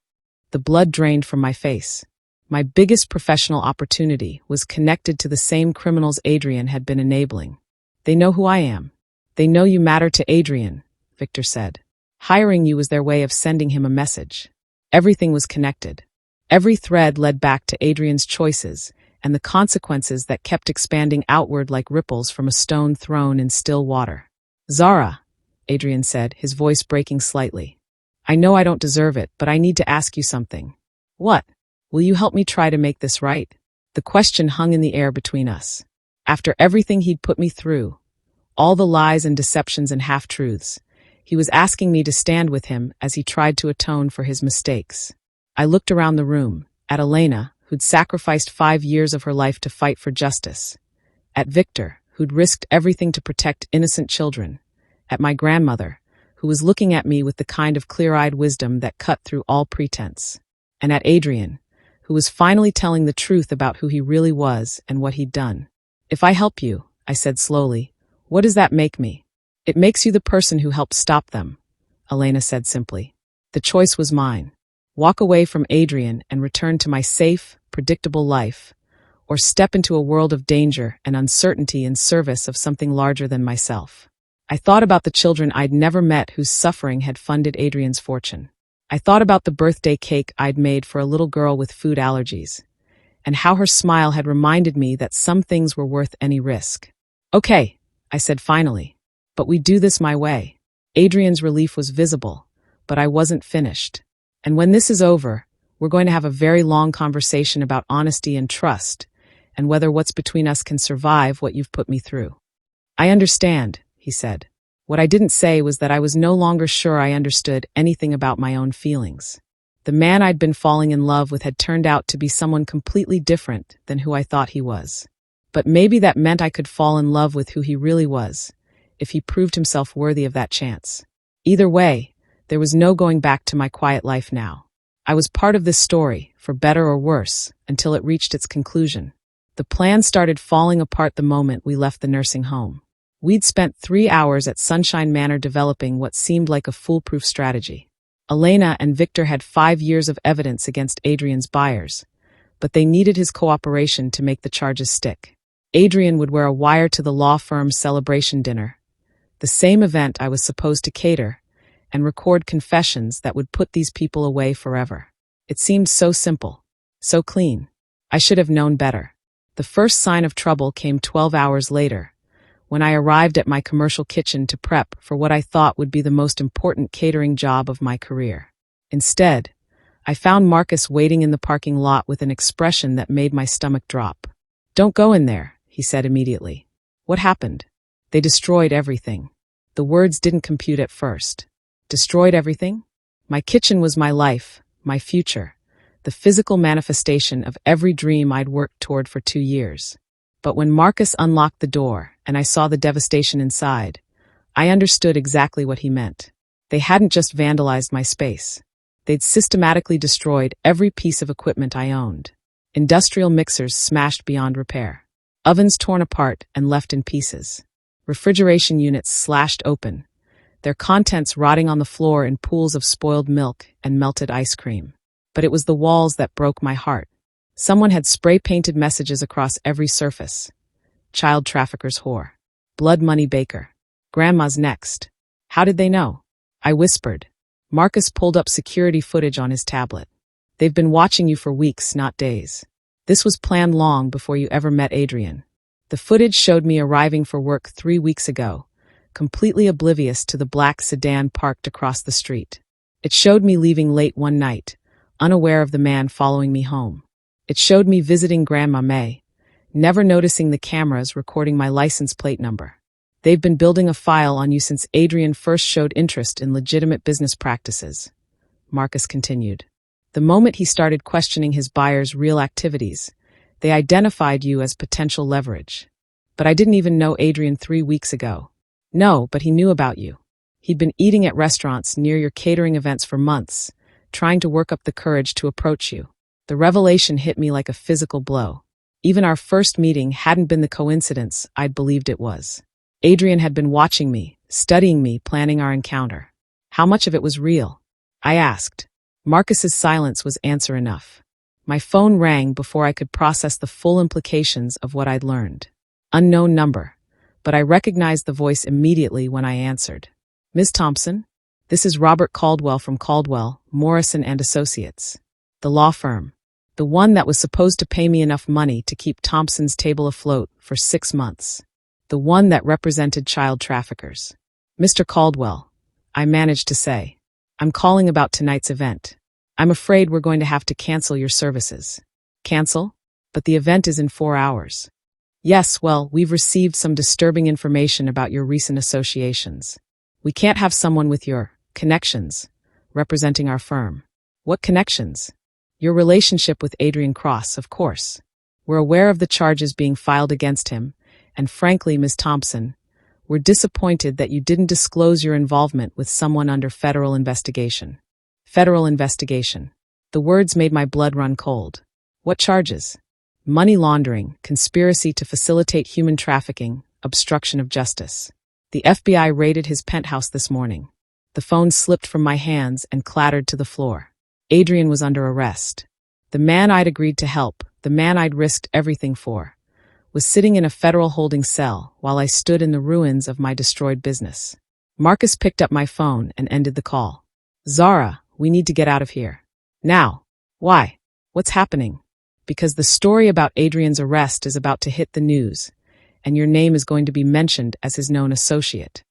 The blood drained from my face. My biggest professional opportunity was connected to the same criminals Adrian had been enabling. They know who I am. They know you matter to Adrian, Victor said. Hiring you was their way of sending him a message. Everything was connected. Every thread led back to Adrian's choices and the consequences that kept expanding outward like ripples from a stone thrown in still water. Zara, Adrian said, his voice breaking slightly. I know I don't deserve it, but I need to ask you something. What? Will you help me try to make this right? The question hung in the air between us. After everything he'd put me through, all the lies and deceptions and half-truths, he was asking me to stand with him as he tried to atone for his mistakes. I looked around the room, at Elena, who'd sacrificed 5 years of her life to fight for justice, at Victor, who'd risked everything to protect innocent children, at my grandmother, who was looking at me with the kind of clear-eyed wisdom that cut through all pretense, and at Adrian, who was finally telling the truth about who he really was and what he'd done. If I help you, I said slowly, what does that make me? It makes you the person who helped stop them, Elena said simply. The choice was mine. Walk away from Adrian and return to my safe, predictable life, or step into a world of danger and uncertainty in service of something larger than myself. I thought about the children I'd never met whose suffering had funded Adrian's fortune. I thought about the birthday cake I'd made for a little girl with food allergies, and how her smile had reminded me that some things were worth any risk. Okay, I said finally, but we do this my way. Adrian's relief was visible, but I wasn't finished. And when this is over, we're going to have a very long conversation about honesty and trust, and whether what's between us can survive what you've put me through. I understand, he said. What I didn't say was that I was no longer sure I understood anything about my own feelings. The man I'd been falling in love with had turned out to be someone completely different than who I thought he was. But maybe that meant I could fall in love with who he really was, if he proved himself worthy of that chance. Either way, there was no going back to my quiet life now. I was part of this story, for better or worse, until it reached its conclusion. The plan started falling apart the moment we left the nursing home. We'd spent 3 hours at Sunshine Manor developing what seemed like a foolproof strategy. Elena and Victor had 5 years of evidence against Adrian's buyers, but they needed his cooperation to make the charges stick. Adrian would wear a wire to the law firm's celebration dinner, the same event I was supposed to cater, and record confessions that would put these people away forever. It seemed so simple, so clean. I should have known better. The first sign of trouble came 12 hours later, when I arrived at my commercial kitchen to prep for what I thought would be the most important catering job of my career. Instead, I found Marcus waiting in the parking lot with an expression that made my stomach drop. Don't go in there, he said immediately. What happened? They destroyed everything. The words didn't compute at first. Destroyed everything? My kitchen was my life, my future, the physical manifestation of every dream I'd worked toward for 2 years. But when Marcus unlocked the door and I saw the devastation inside, I understood exactly what he meant. They hadn't just vandalized my space. They'd systematically destroyed every piece of equipment I owned. Industrial mixers smashed beyond repair. Ovens torn apart and left in pieces. Refrigeration units slashed open, their contents rotting on the floor in pools of spoiled milk and melted ice cream. But it was the walls that broke my heart. Someone had spray-painted messages across every surface. Child trafficker's whore. Blood money baker. Grandma's next. How did they know? I whispered. Marcus pulled up security footage on his tablet. They've been watching you for weeks, not days. This was planned long before you ever met Adrian. The footage showed me arriving for work 3 weeks ago, completely oblivious to the black sedan parked across the street. It showed me leaving late one night, unaware of the man following me home. It showed me visiting Grandma May, never noticing the cameras recording my license plate number. They've been building a file on you since Adrian first showed interest in legitimate business practices, Marcus continued. The moment he started questioning his buyer's real activities, they identified you as potential leverage. But I didn't even know Adrian 3 weeks ago. No, but he knew about you. He'd been eating at restaurants near your catering events for months, trying to work up the courage to approach you. The revelation hit me like a physical blow. Even our first meeting hadn't been the coincidence I'd believed it was. Adrian had been watching me, studying me, planning our encounter. How much of it was real? I asked. Marcus's silence was answer enough. My phone rang before I could process the full implications of what I'd learned. Unknown number, but I recognized the voice immediately when I answered. Ms. Thompson? This is Robert Caldwell from Caldwell, Morrison and Associates. The law firm. The one that was supposed to pay me enough money to keep Thompson's table afloat for 6 months. The one that represented child traffickers. Mr. Caldwell, I managed to say. I'm calling about tonight's event. I'm afraid we're going to have to cancel your services. Cancel? But the event is in 4 hours. Yes, well, we've received some disturbing information about your recent associations. We can't have someone with your connections representing our firm. What connections? Your relationship with Adrian Cross, of course. We're aware of the charges being filed against him, and frankly, Ms. Thompson, we're disappointed that you didn't disclose your involvement with someone under federal investigation. Federal investigation. The words made my blood run cold. What charges? Money laundering, conspiracy to facilitate human trafficking, obstruction of justice. The FBI raided his penthouse this morning. The phone slipped from my hands and clattered to the floor. Adrian was under arrest. The man I'd agreed to help, the man I'd risked everything for, was sitting in a federal holding cell while I stood in the ruins of my destroyed business. Marcus picked up my phone and ended the call. Zara, we need to get out of here. Now. Why? What's happening? Because the story about Adrian's arrest is about to hit the news, and your name is going to be mentioned as his known associate.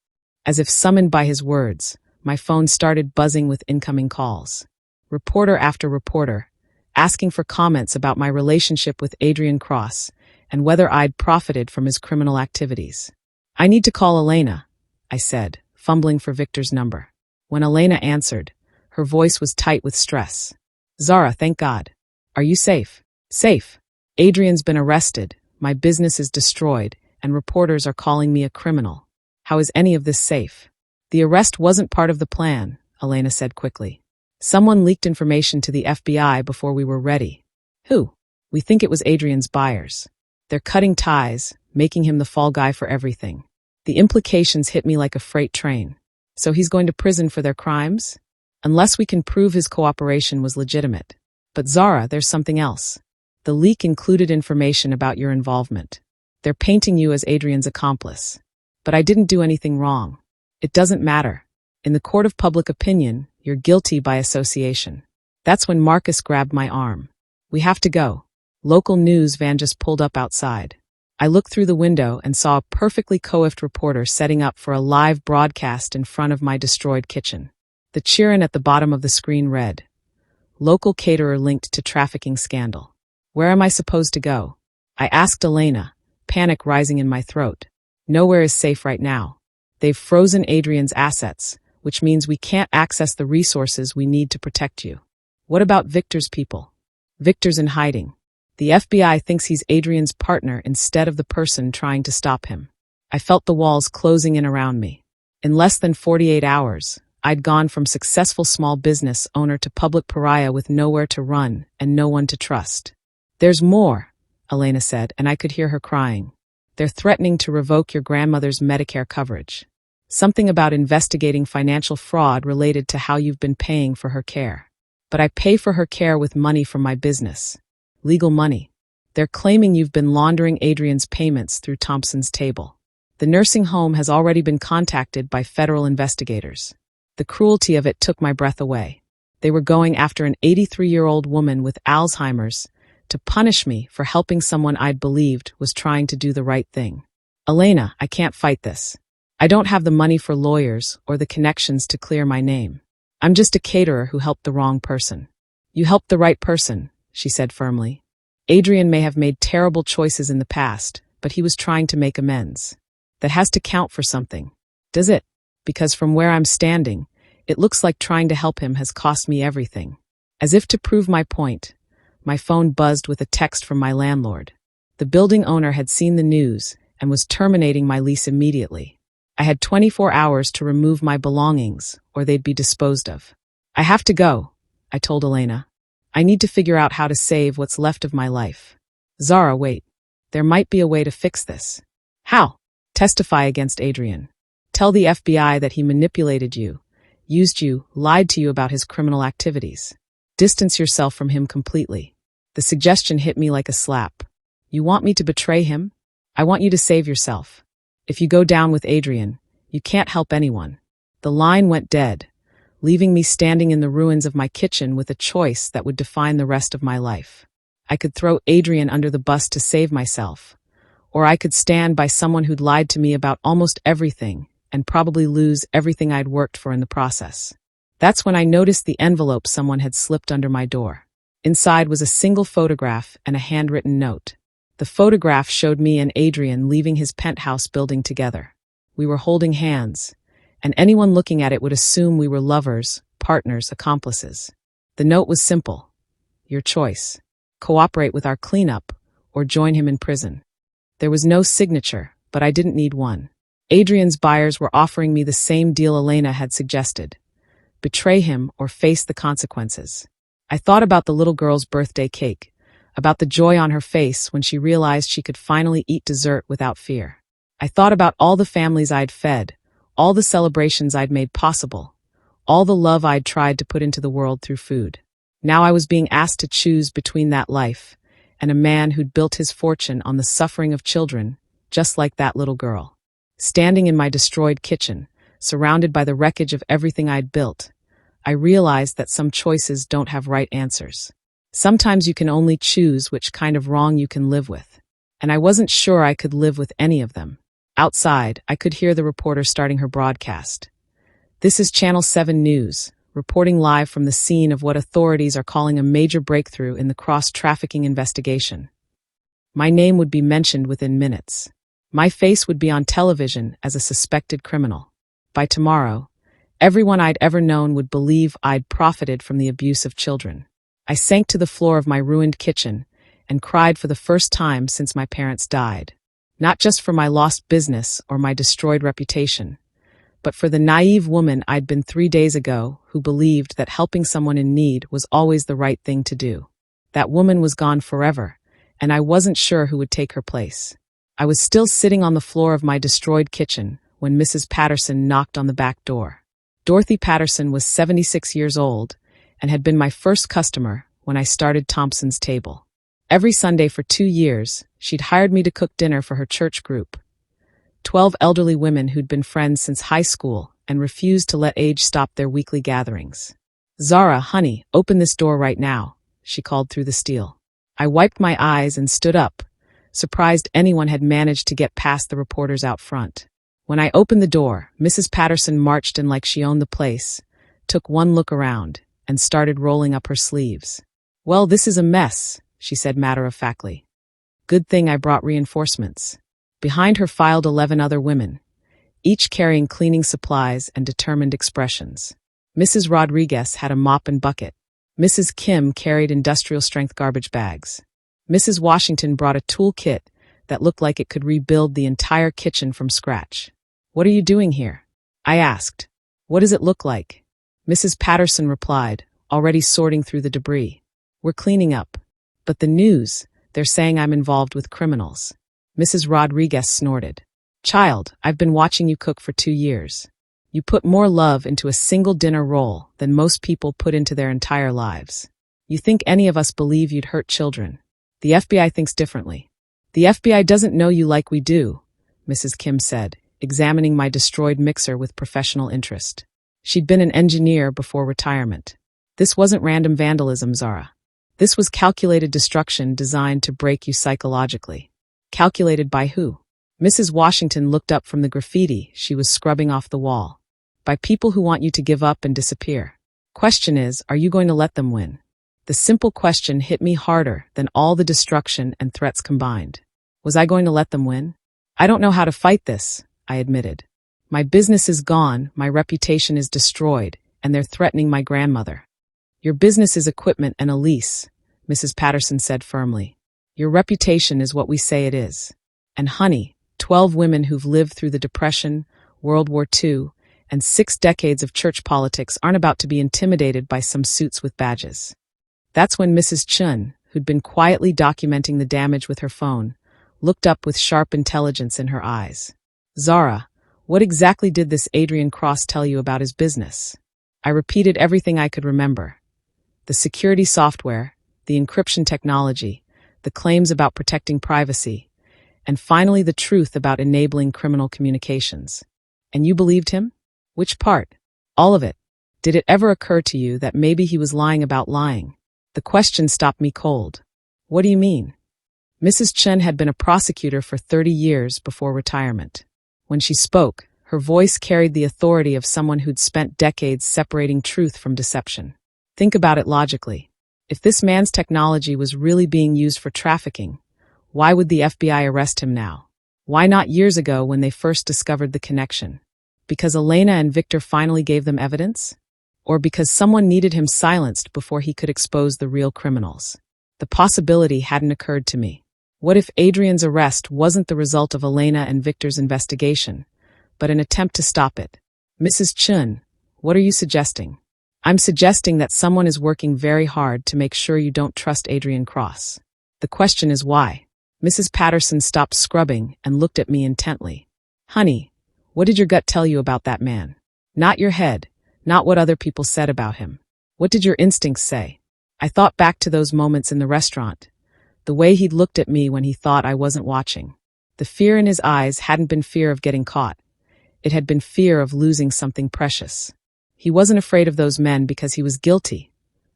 As if summoned by his words, my phone started buzzing with incoming calls. Reporter after reporter, asking for comments about my relationship with Adrian Cross and whether I'd profited from his criminal activities. I need to call Elena, I said, fumbling for Victor's number. When Elena answered, her voice was tight with stress. Zara, thank God. Are you safe? Safe. Adrian's been arrested, my business is destroyed, and reporters are calling me a criminal. How is any of this safe? The arrest wasn't part of the plan, Elena said quickly. Someone leaked information to the FBI before we were ready. Who? We think it was Adrian's buyers. They're cutting ties, making him the fall guy for everything. The implications hit me like a freight train. So he's going to prison for their crimes? Unless we can prove his cooperation was legitimate. But Zara, there's something else. The leak included information about your involvement. They're painting you as Adrian's accomplice. But I didn't do anything wrong. It doesn't matter. In the court of public opinion, you're guilty by association. That's when Marcus grabbed my arm. We have to go. Local news van just pulled up outside. I looked through the window and saw a perfectly coiffed reporter setting up for a live broadcast in front of my destroyed kitchen. The cheerin at the bottom of the screen read, "Local caterer linked to trafficking scandal." Where am I supposed to go? I asked Elena, panic rising in my throat. Nowhere is safe right now. They've frozen Adrian's assets, which means we can't access the resources we need to protect you. What about Victor's people? Victor's in hiding. The FBI thinks he's Adrian's partner instead of the person trying to stop him. I felt the walls closing in around me. In less than 48 hours, I'd gone from successful small business owner to public pariah with nowhere to run and no one to trust. There's more, Elena said, and I could hear her crying. They're threatening to revoke your grandmother's Medicare coverage. Something about investigating financial fraud related to how you've been paying for her care. But I pay for her care with money from my business. Legal money. They're claiming you've been laundering Adrian's payments through Thompson's table. The nursing home has already been contacted by federal investigators. The cruelty of it took my breath away. They were going after an 83-year-old woman with Alzheimer's to punish me for helping someone I'd believed was trying to do the right thing. Elena, I can't fight this. I don't have the money for lawyers or the connections to clear my name. I'm just a caterer who helped the wrong person. You helped the right person, she said firmly. Adrian may have made terrible choices in the past, but he was trying to make amends. That has to count for something. Does it? Because from where I'm standing, it looks like trying to help him has cost me everything. As if to prove my point, my phone buzzed with a text from my landlord. The building owner had seen the news and was terminating my lease immediately. I had 24 hours to remove my belongings, or they'd be disposed of. I have to go, I told Elena. I need to figure out how to save what's left of my life. Zara, wait. There might be a way to fix this. How? Testify against Adrian. Tell the FBI that he manipulated you, used you, lied to you about his criminal activities. Distance yourself from him completely. The suggestion hit me like a slap. You want me to betray him? I want you to save yourself. If you go down with Adrian, you can't help anyone. The line went dead, leaving me standing in the ruins of my kitchen with a choice that would define the rest of my life. I could throw Adrian under the bus to save myself, or I could stand by someone who'd lied to me about almost everything and probably lose everything I'd worked for in the process. That's when I noticed the envelope someone had slipped under my door. Inside was a single photograph and a handwritten note. The photograph showed me and Adrian leaving his penthouse building together. We were holding hands, and anyone looking at it would assume we were lovers, partners, accomplices. The note was simple. Your choice. Cooperate with our cleanup, or join him in prison. There was no signature, but I didn't need one. Adrian's buyers were offering me the same deal Elena had suggested. Betray him or face the consequences. I thought about the little girl's birthday cake, about the joy on her face when she realized she could finally eat dessert without fear. I thought about all the families I'd fed, all the celebrations I'd made possible, all the love I'd tried to put into the world through food. Now I was being asked to choose between that life and a man who'd built his fortune on the suffering of children, just like that little girl. Standing in my destroyed kitchen, surrounded by the wreckage of everything I'd built, I realized that some choices don't have right answers. Sometimes you can only choose which kind of wrong you can live with. And I wasn't sure I could live with any of them. Outside, I could hear the reporter starting her broadcast. This is Channel 7 News, reporting live from the scene of what authorities are calling a major breakthrough in the cross-trafficking investigation. My name would be mentioned within minutes. My face would be on television as a suspected criminal. By tomorrow, everyone I'd ever known would believe I'd profited from the abuse of children. I sank to the floor of my ruined kitchen and cried for the first time since my parents died. Not just for my lost business or my destroyed reputation, but for the naive woman I'd been 3 days ago who believed that helping someone in need was always the right thing to do. That woman was gone forever, and I wasn't sure who would take her place. I was still sitting on the floor of my destroyed kitchen when Mrs. Patterson knocked on the back door. Dorothy Patterson was 76 years old and had been my first customer when I started Thompson's Table. Every Sunday for 2 years, she'd hired me to cook dinner for her church group. 12 elderly women who'd been friends since high school and refused to let age stop their weekly gatherings. "Zara, honey, open this door right now," she called through the steel. I wiped my eyes and stood up, surprised anyone had managed to get past the reporters out front. When I opened the door, Mrs. Patterson marched in like she owned the place, took one look around, and started rolling up her sleeves. "Well, this is a mess," she said matter-of-factly. "Good thing I brought reinforcements." Behind her filed 11 other women, each carrying cleaning supplies and determined expressions. Mrs. Rodriguez had a mop and bucket. Mrs. Kim carried industrial-strength garbage bags. Mrs. Washington brought a tool kit that looked like it could rebuild the entire kitchen from scratch. "What are you doing here?" I asked. "What does it look like?" Mrs. Patterson replied, already sorting through the debris. "We're cleaning up. But the news, they're saying I'm involved with criminals." Mrs. Rodriguez snorted. "Child, I've been watching you cook for 2 years. You put more love into a single dinner roll than most people put into their entire lives. You think any of us believe you'd hurt children. The FBI thinks differently." "The FBI doesn't know you like we do," Mrs. Kim said, examining my destroyed mixer with professional interest. She'd been an engineer before retirement. "This wasn't random vandalism, Zara. This was calculated destruction designed to break you psychologically." "Calculated by who?" Mrs. Washington looked up from the graffiti she was scrubbing off the wall. "By people who want you to give up and disappear. Question is, are you going to let them win?" The simple question hit me harder than all the destruction and threats combined. Was I going to let them win? "I don't know how to fight this," I admitted. "My business is gone, my reputation is destroyed, and they're threatening my grandmother." "Your business is equipment and a lease," Mrs. Patterson said firmly. "Your reputation is what we say it is. And honey, 12 women who've lived through the Depression, World War II, and 6 decades of church politics aren't about to be intimidated by some suits with badges." That's when Mrs. Chun, who'd been quietly documenting the damage with her phone, looked up with sharp intelligence in her eyes. "Zara, what exactly did this Adrian Cross tell you about his business?" I repeated everything I could remember. The security software, the encryption technology, the claims about protecting privacy, and finally the truth about enabling criminal communications. And you believed him? Which part? All of it. Did it ever occur to you that maybe he was lying about lying? The question stopped me cold. What do you mean? Mrs. Chen had been a prosecutor for 30 years before retirement. When she spoke, her voice carried the authority of someone who'd spent decades separating truth from deception. Think about it logically. If this man's technology was really being used for trafficking, why would the FBI arrest him now? Why not years ago when they first discovered the connection? Because Elena and Victor finally gave them evidence? Or because someone needed him silenced before he could expose the real criminals? The possibility hadn't occurred to me. What if Adrian's arrest wasn't the result of Elena and Victor's investigation, but an attempt to stop it? Mrs. Chun, what are you suggesting? I'm suggesting that someone is working very hard to make sure you don't trust Adrian Cross. The question is why? Mrs. Patterson stopped scrubbing and looked at me intently. Honey, what did your gut tell you about that man? Not your head, not what other people said about him. What did your instincts say? I thought back to those moments in the restaurant, the way he'd looked at me when he thought I wasn't watching. The fear in his eyes hadn't been fear of getting caught. It had been fear of losing something precious. He wasn't afraid of those men because he was guilty,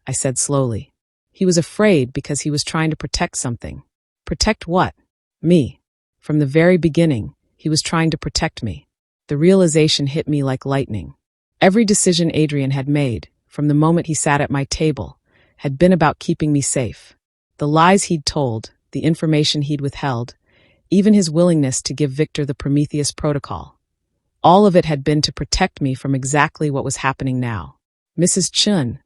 I said slowly. He was afraid because he was trying to protect something. Protect what? Me. From the very beginning, he was trying to protect me. The realization hit me like lightning. Every decision Adrian had made, from the moment he sat at my table, had been about keeping me safe. The lies he'd told, the information he'd withheld, even his willingness to give Victor the Prometheus protocol. All of it had been to protect me from exactly what was happening now. Mrs. Chun,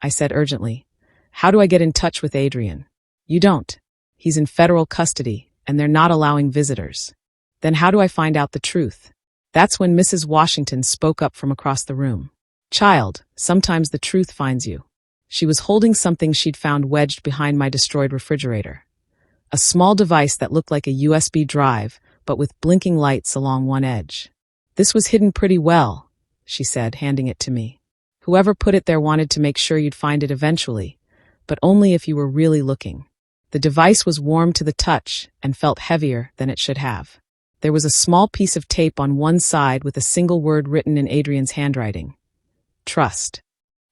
I said urgently, how do I get in touch with Adrian? You don't. He's in federal custody, and they're not allowing visitors. Then how do I find out the truth? That's when Mrs. Washington spoke up from across the room. Child, sometimes the truth finds you. She was holding something she'd found wedged behind my destroyed refrigerator. A small device that looked like a USB drive, but with blinking lights along one edge. This was hidden pretty well, she said, handing it to me. Whoever put it there wanted to make sure you'd find it eventually, but only if you were really looking. The device was warm to the touch and felt heavier than it should have. There was a small piece of tape on one side with a single word written in Adrian's handwriting. Trust.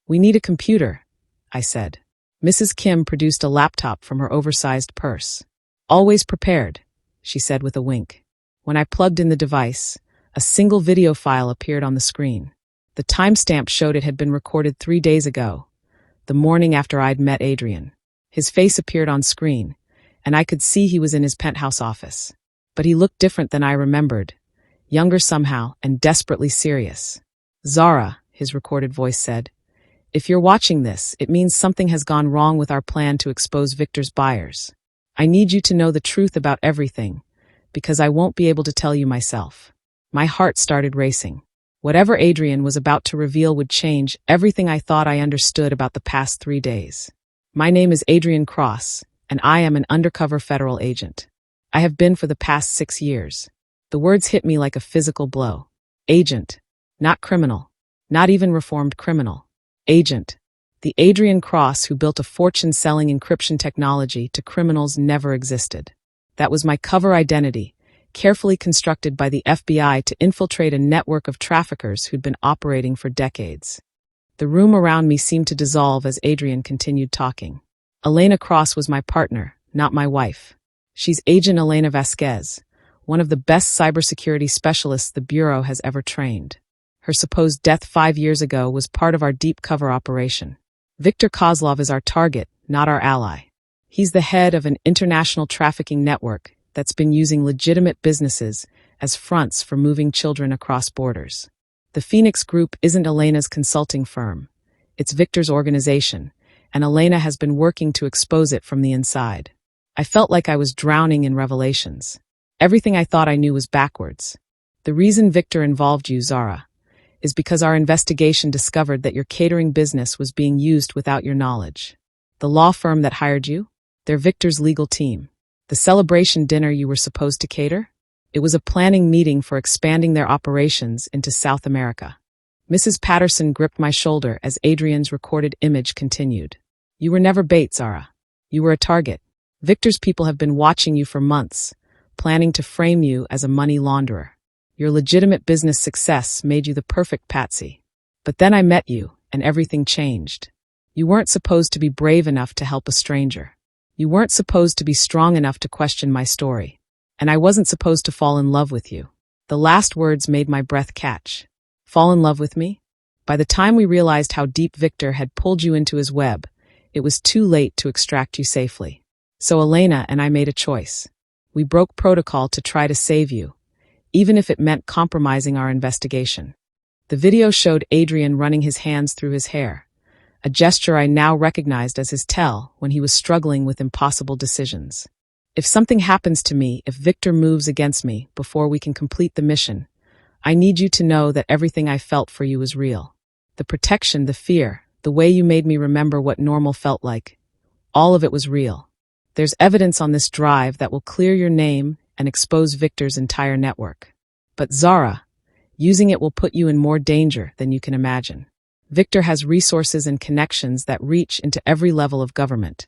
We need a computer, I said. Mrs. Kim produced a laptop from her oversized purse. Always prepared, she said with a wink. When I plugged in the device, a single video file appeared on the screen. The timestamp showed it had been recorded 3 days ago, the morning after I'd met Adrian. His face appeared on screen, and I could see he was in his penthouse office. But he looked different than I remembered, younger somehow and desperately serious. Zara, his recorded voice said, if you're watching this, it means something has gone wrong with our plan to expose Victor's buyers. I need you to know the truth about everything, because I won't be able to tell you myself. My heart started racing. Whatever Adrian was about to reveal would change everything I thought I understood about the past 3 days. My name is Adrian Cross, and I am an undercover federal agent. I have been for the past 6 years. The words hit me like a physical blow. Agent. Not criminal. Not even reformed criminal. Agent. The Adrian Cross who built a fortune selling encryption technology to criminals never existed. That was my cover identity, carefully constructed by the FBI to infiltrate a network of traffickers who'd been operating for decades. The room around me seemed to dissolve as Adrian continued talking. Elena Cross was my partner, not my wife. She's Agent Elena Vasquez, one of the best cybersecurity specialists the Bureau has ever trained. Her supposed death 5 years ago was part of our deep cover operation. Viktor Kozlov is our target, not our ally. He's the head of an international trafficking network that's been using legitimate businesses as fronts for moving children across borders. The Phoenix Group isn't Elena's consulting firm. It's Victor's organization, and Elena has been working to expose it from the inside. I felt like I was drowning in revelations. Everything I thought I knew was backwards. The reason Victor involved you, Zara, is because our investigation discovered that your catering business was being used without your knowledge. The law firm that hired you? They're Victor's legal team. The celebration dinner you were supposed to cater? It was a planning meeting for expanding their operations into South America. Mrs. Patterson gripped my shoulder as Adrian's recorded image continued. You were never bait, Zara. You were a target. Victor's people have been watching you for months, planning to frame you as a money launderer. Your legitimate business success made you the perfect patsy. But then I met you, and everything changed. You weren't supposed to be brave enough to help a stranger. You weren't supposed to be strong enough to question my story. And I wasn't supposed to fall in love with you. The last words made my breath catch. Fall in love with me? By the time we realized how deep Victor had pulled you into his web, it was too late to extract you safely. So Elena and I made a choice. We broke protocol to try to save you, even if it meant compromising our investigation. The video showed Adrian running his hands through his hair, a gesture I now recognized as his tell when he was struggling with impossible decisions. If something happens to me, if Victor moves against me before we can complete the mission, I need you to know that everything I felt for you is real. The protection, the fear, the way you made me remember what normal felt like, all of it was real. There's evidence on this drive that will clear your name and expose Victor's entire network. But Zara, using it will put you in more danger than you can imagine. Victor has resources and connections that reach into every level of government.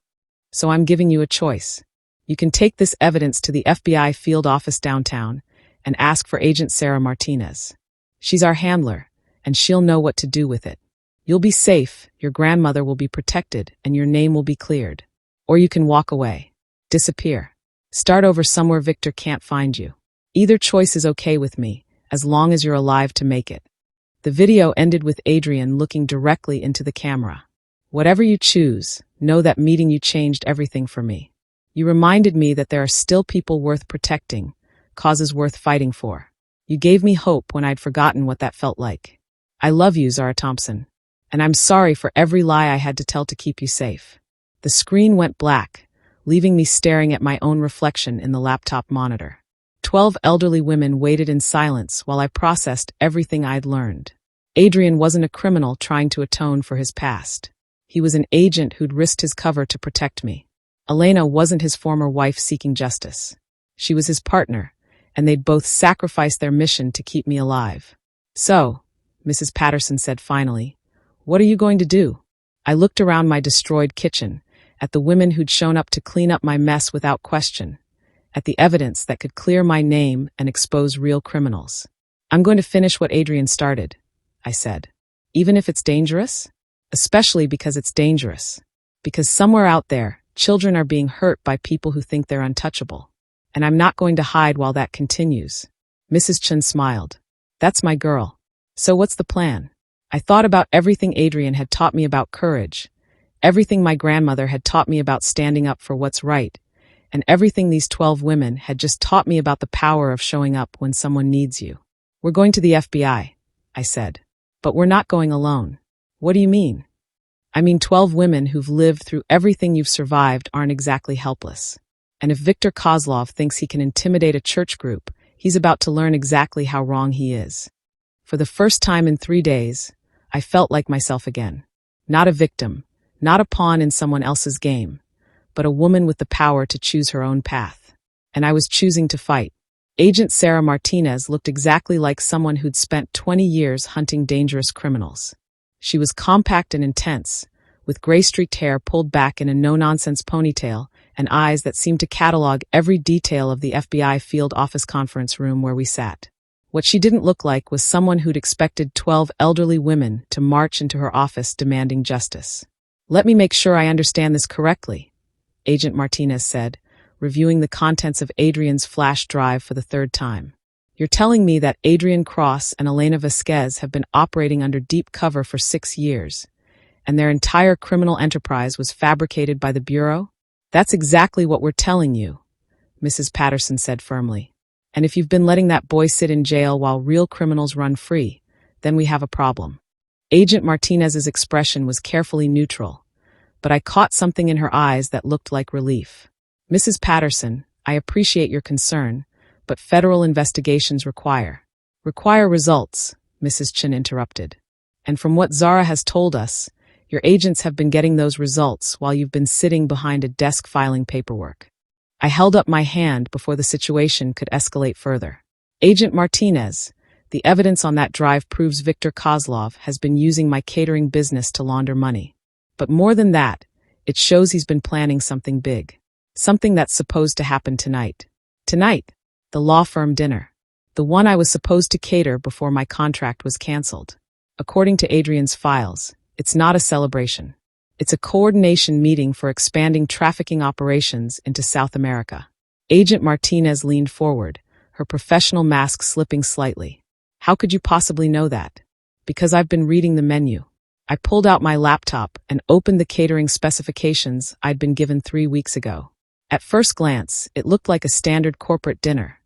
So I'm giving you a choice. You can take this evidence to the FBI field office downtown and ask for Agent Sarah Martinez. She's our handler, and she'll know what to do with it. You'll be safe, your grandmother will be protected, and your name will be cleared. Or you can walk away, disappear, start over somewhere Victor can't find you. Either choice is okay with me, as long as you're alive to make it. The video ended with Adrian looking directly into the camera. Whatever you choose, know that meeting you changed everything for me. You reminded me that there are still people worth protecting, causes worth fighting for. You gave me hope when I'd forgotten what that felt like. I love you, Zara Thompson, and I'm sorry for every lie I had to tell to keep you safe. The screen went black, leaving me staring at my own reflection in the laptop monitor. 12 elderly women waited in silence while I processed everything I'd learned. Adrian wasn't a criminal trying to atone for his past. He was an agent who'd risked his cover to protect me. Elena wasn't his former wife seeking justice. She was his partner, and they'd both sacrificed their mission to keep me alive. So, Mrs. Patterson said finally, what are you going to do? I looked around my destroyed kitchen, at the women who'd shown up to clean up my mess without question, at the evidence that could clear my name and expose real criminals. I'm going to finish what Adrian started, I said. Even if it's dangerous? Especially because it's dangerous. Because somewhere out there, children are being hurt by people who think they're untouchable. And I'm not going to hide while that continues. Mrs. Chen smiled. That's my girl. So what's the plan? I thought about everything Adrian had taught me about courage, everything my grandmother had taught me about standing up for what's right, and everything these 12 women had just taught me about the power of showing up when someone needs you. We're going to the FBI, I said. But we're not going alone. What do you mean? I mean 12 women who've lived through everything you've survived aren't exactly helpless. And if Victor Kozlov thinks he can intimidate a church group, he's about to learn exactly how wrong he is. For the first time in 3 days, I felt like myself again. Not a victim, not a pawn in someone else's game, but a woman with the power to choose her own path. And I was choosing to fight. Agent Sarah Martinez looked exactly like someone who'd spent 20 years hunting dangerous criminals. She was compact and intense, with gray-streaked hair pulled back in a no-nonsense ponytail and eyes that seemed to catalog every detail of the FBI field office conference room where we sat. What she didn't look like was someone who'd expected 12 elderly women to march into her office demanding justice. Let me make sure I understand this correctly, Agent Martinez said, reviewing the contents of Adrian's flash drive for the third time. You're telling me that Adrian Cross and Elena Vasquez have been operating under deep cover for 6 years, and their entire criminal enterprise was fabricated by the Bureau? That's exactly what we're telling you, Mrs. Patterson said firmly. And if you've been letting that boy sit in jail while real criminals run free, then we have a problem. Agent Martinez's expression was carefully neutral, but I caught something in her eyes that looked like relief. Mrs. Patterson, I appreciate your concern, but federal investigations require results, Mrs. Chen interrupted. And from what Zara has told us, your agents have been getting those results while you've been sitting behind a desk filing paperwork. I held up my hand before the situation could escalate further. Agent Martinez, the evidence on that drive proves Victor Kozlov has been using my catering business to launder money. But more than that, It shows he's been planning something big. Something that's supposed to happen tonight. Tonight, the law firm dinner. The one I was supposed to cater before my contract was canceled. According to Adrian's files, it's not a celebration. It's a coordination meeting for expanding trafficking operations into South America. Agent Martinez leaned forward, her professional mask slipping slightly. How could you possibly know that? Because I've been reading the menu. I pulled out my laptop and opened the catering specifications I'd been given 3 weeks ago. At first glance, it looked like a standard corporate dinner.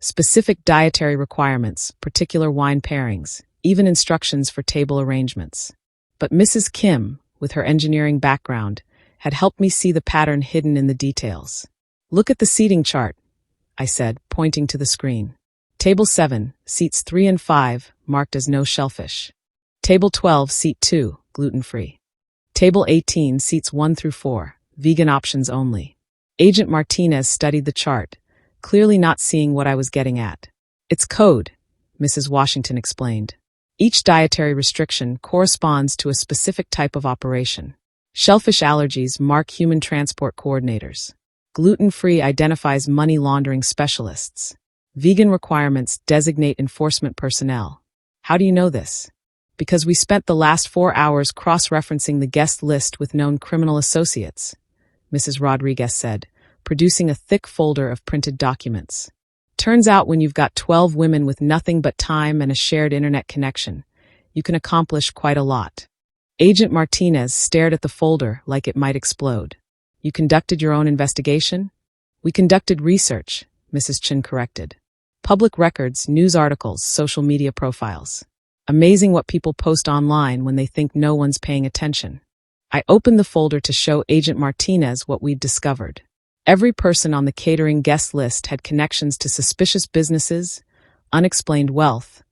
Specific dietary requirements, particular wine pairings, even instructions for table arrangements. But Mrs. Kim, with her engineering background, had helped me see the pattern hidden in the details. Look at the seating chart, I said, pointing to the screen. Table 7, seats 3 and 5, marked as no shellfish. Table 12, seat 2, gluten-free. Table 18, seats 1 through 4, vegan options only. Agent Martinez studied the chart, clearly not seeing what I was getting at. It's code, Mrs. Washington explained. Each dietary restriction corresponds to a specific type of operation. Shellfish allergies mark human transport coordinators. Gluten-free identifies money laundering specialists. Vegan requirements designate enforcement personnel. How do you know this? Because we spent the last 4 hours cross-referencing the guest list with known criminal associates, Mrs. Rodriguez said, producing a thick folder of printed documents. Turns out when you've got 12 women with nothing but time and a shared internet connection, you can accomplish quite a lot. Agent Martinez stared at the folder like it might explode. You conducted your own investigation? We conducted research, Mrs. Chin corrected. Public records, news articles, social media profiles. Amazing what people post online when they think no one's paying attention. I opened the folder to show Agent Martinez what we'd discovered. Every person on the catering guest list had connections to suspicious businesses, unexplained wealth,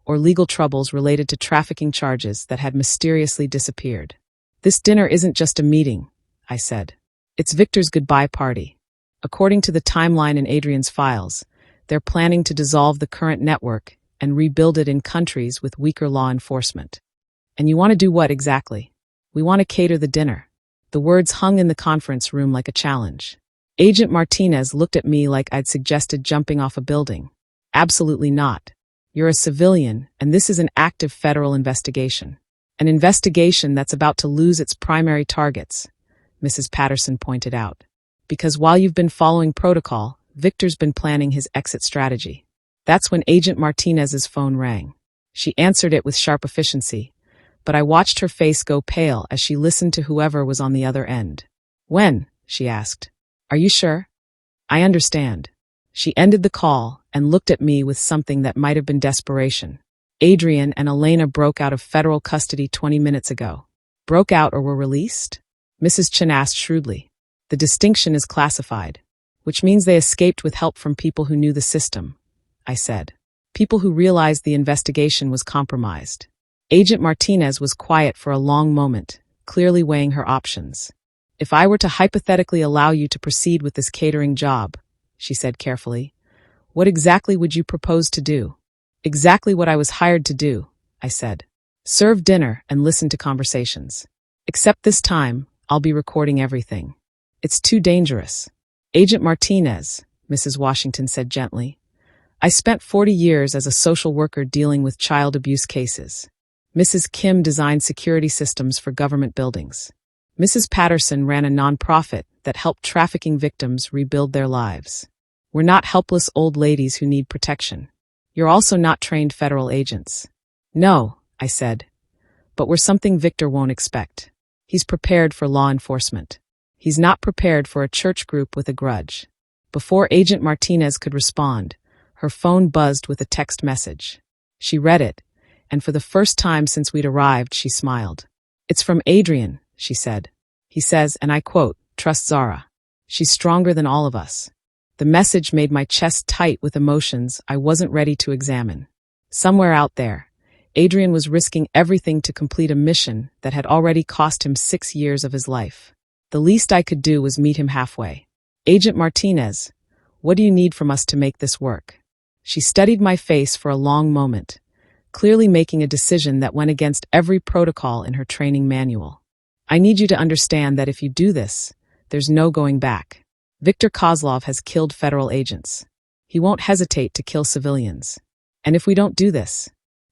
or legal troubles related to trafficking charges that had mysteriously disappeared. This dinner isn't just a meeting, I said. It's Victor's goodbye party. According to the timeline in Adrian's files, they're planning to dissolve the current network and rebuild it in countries with weaker law enforcement. And you want to do what exactly? We want to cater the dinner. The words hung in the conference room like a challenge. Agent Martinez looked at me like I'd suggested jumping off a building. Absolutely not. You're a civilian, and this is an active federal investigation. An investigation that's about to lose its primary targets, Mrs. Patterson pointed out. Because while you've been following protocol, Victor's been planning his exit strategy. That's when Agent Martinez's phone rang. She answered it with sharp efficiency, but I watched her face go pale as she listened to whoever was on the other end. When? She asked. Are you sure? I understand. She ended the call and looked at me with something that might have been desperation. Adrian and Elena broke out of federal custody 20 minutes ago. Broke out or were released? Mrs. Chen asked shrewdly. The distinction is classified, which means they escaped with help from people who knew the system, I said. People who realized the investigation was compromised. Agent Martinez was quiet for a long moment, clearly weighing her options. If I were to hypothetically allow you to proceed with this catering job, she said carefully, what exactly would you propose to do? Exactly what I was hired to do, I said. Serve dinner and listen to conversations. Except this time, I'll be recording everything. It's too dangerous. Agent Martinez, Mrs. Washington said gently. I spent 40 years as a social worker dealing with child abuse cases. Mrs. Kim designed security systems for government buildings. Mrs. Patterson ran a nonprofit that helped trafficking victims rebuild their lives. We're not helpless old ladies who need protection. You're also not trained federal agents. No, I said, but we're something Victor won't expect. He's prepared for law enforcement. He's not prepared for a church group with a grudge. Before Agent Martinez could respond, her phone buzzed with a text message. She read it, and for the first time since we'd arrived, she smiled. It's from Adrian, she said. He says, and I quote, trust Zara. She's stronger than all of us. The message made my chest tight with emotions I wasn't ready to examine. Somewhere out there, Adrian was risking everything to complete a mission that had already cost him 6 years of his life. The least I could do was meet him halfway. Agent Martinez, what do you need from us to make this work? She studied my face for a long moment, clearly making a decision that went against every protocol in her training manual. I need you to understand that if you do this, there's no going back. Viktor Kozlov has killed federal agents. He won't hesitate to kill civilians. And if we don't do this,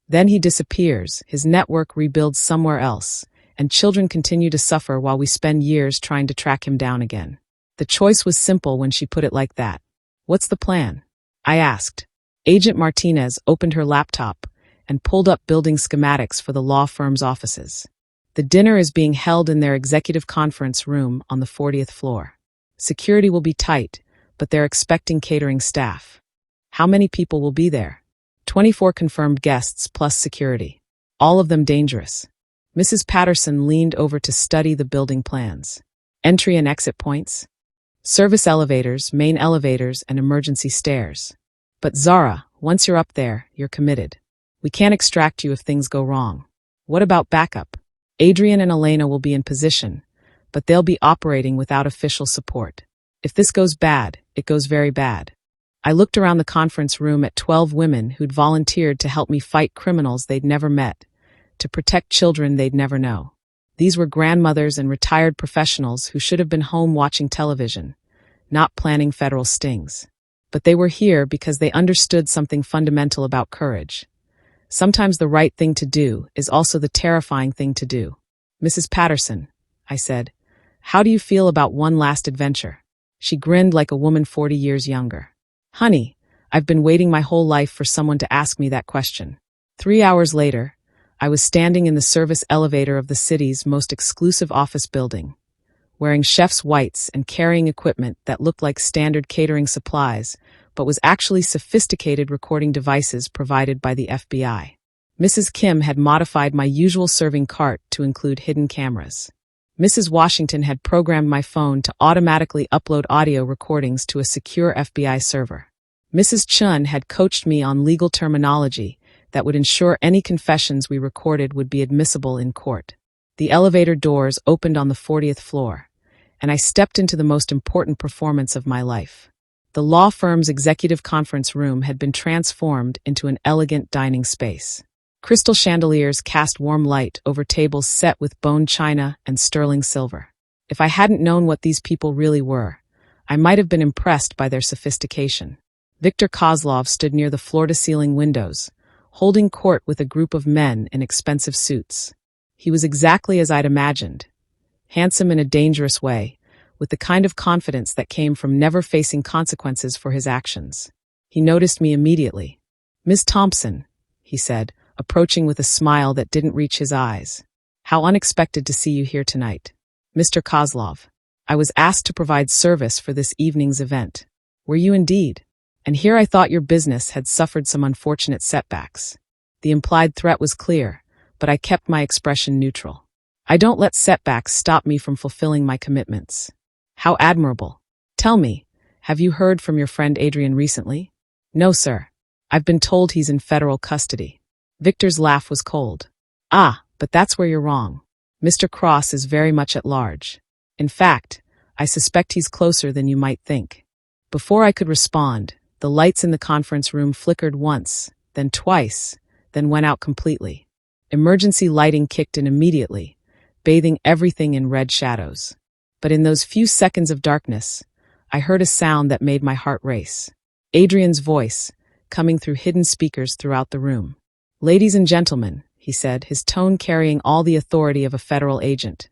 then he disappears, his network rebuilds somewhere else, and children continue to suffer while we spend years trying to track him down again. The choice was simple when she put it like that. What's the plan? I asked. Agent Martinez opened her laptop and pulled up building schematics for the law firm's offices. The dinner is being held in their executive conference room on the 40th floor. Security will be tight, but they're expecting catering staff. How many people will be there? 24 confirmed guests plus security. All of them dangerous. Mrs. Patterson leaned over to study the building plans. Entry and exit points. Service elevators, main elevators, and emergency stairs. But Zara, once you're up there, you're committed. We can't extract you if things go wrong. What about backup? Adrian and Elena will be in position, but they'll be operating without official support. If this goes bad, it goes very bad. I looked around the conference room at 12 women who'd volunteered to help me fight criminals they'd never met, to protect children they'd never know. These were grandmothers and retired professionals who should have been home watching television, not planning federal stings. But they were here because they understood something fundamental about courage. Sometimes the right thing to do is also the terrifying thing to do. Mrs. Patterson, I said, how do you feel about one last adventure? She grinned like a woman 40 years younger. Honey, I've been waiting my whole life for someone to ask me that question. 3 hours later, I was standing in the service elevator of the city's most exclusive office building, wearing chef's whites and carrying equipment that looked like standard catering supplies, but was actually sophisticated recording devices provided by the FBI. Mrs. Kim had modified my usual serving cart to include hidden cameras. Mrs. Washington had programmed my phone to automatically upload audio recordings to a secure FBI server. Mrs. Chun had coached me on legal terminology that would ensure any confessions we recorded would be admissible in court. The elevator doors opened on the 40th floor, and I stepped into the most important performance of my life. The law firm's executive conference room had been transformed into an elegant dining space. Crystal chandeliers cast warm light over tables set with bone china and sterling silver. If I hadn't known what these people really were, I might have been impressed by their sophistication. Viktor Kozlov stood near the floor-to-ceiling windows, holding court with a group of men in expensive suits. He was exactly as I'd imagined, handsome in a dangerous way, with the kind of confidence that came from never facing consequences for his actions. He noticed me immediately. Ms. Thompson, he said, approaching with a smile that didn't reach his eyes. How unexpected to see you here tonight. Mr. Kozlov, I was asked to provide service for this evening's event. Were you indeed? And here I thought your business had suffered some unfortunate setbacks. The implied threat was clear, but I kept my expression neutral. I don't let setbacks stop me from fulfilling my commitments. How admirable. Tell me, have you heard from your friend Adrian recently? No, sir. I've been told he's in federal custody. Victor's laugh was cold. Ah, but that's where you're wrong. Mr. Cross is very much at large. In fact, I suspect he's closer than you might think. Before I could respond, the lights in the conference room flickered once, then twice, then went out completely. Emergency lighting kicked in immediately, bathing everything in red shadows. But in those few seconds of darkness, I heard a sound that made my heart race. Adrian's voice, coming through hidden speakers throughout the room. Ladies and gentlemen, he said, his tone carrying all the authority of a federal agent.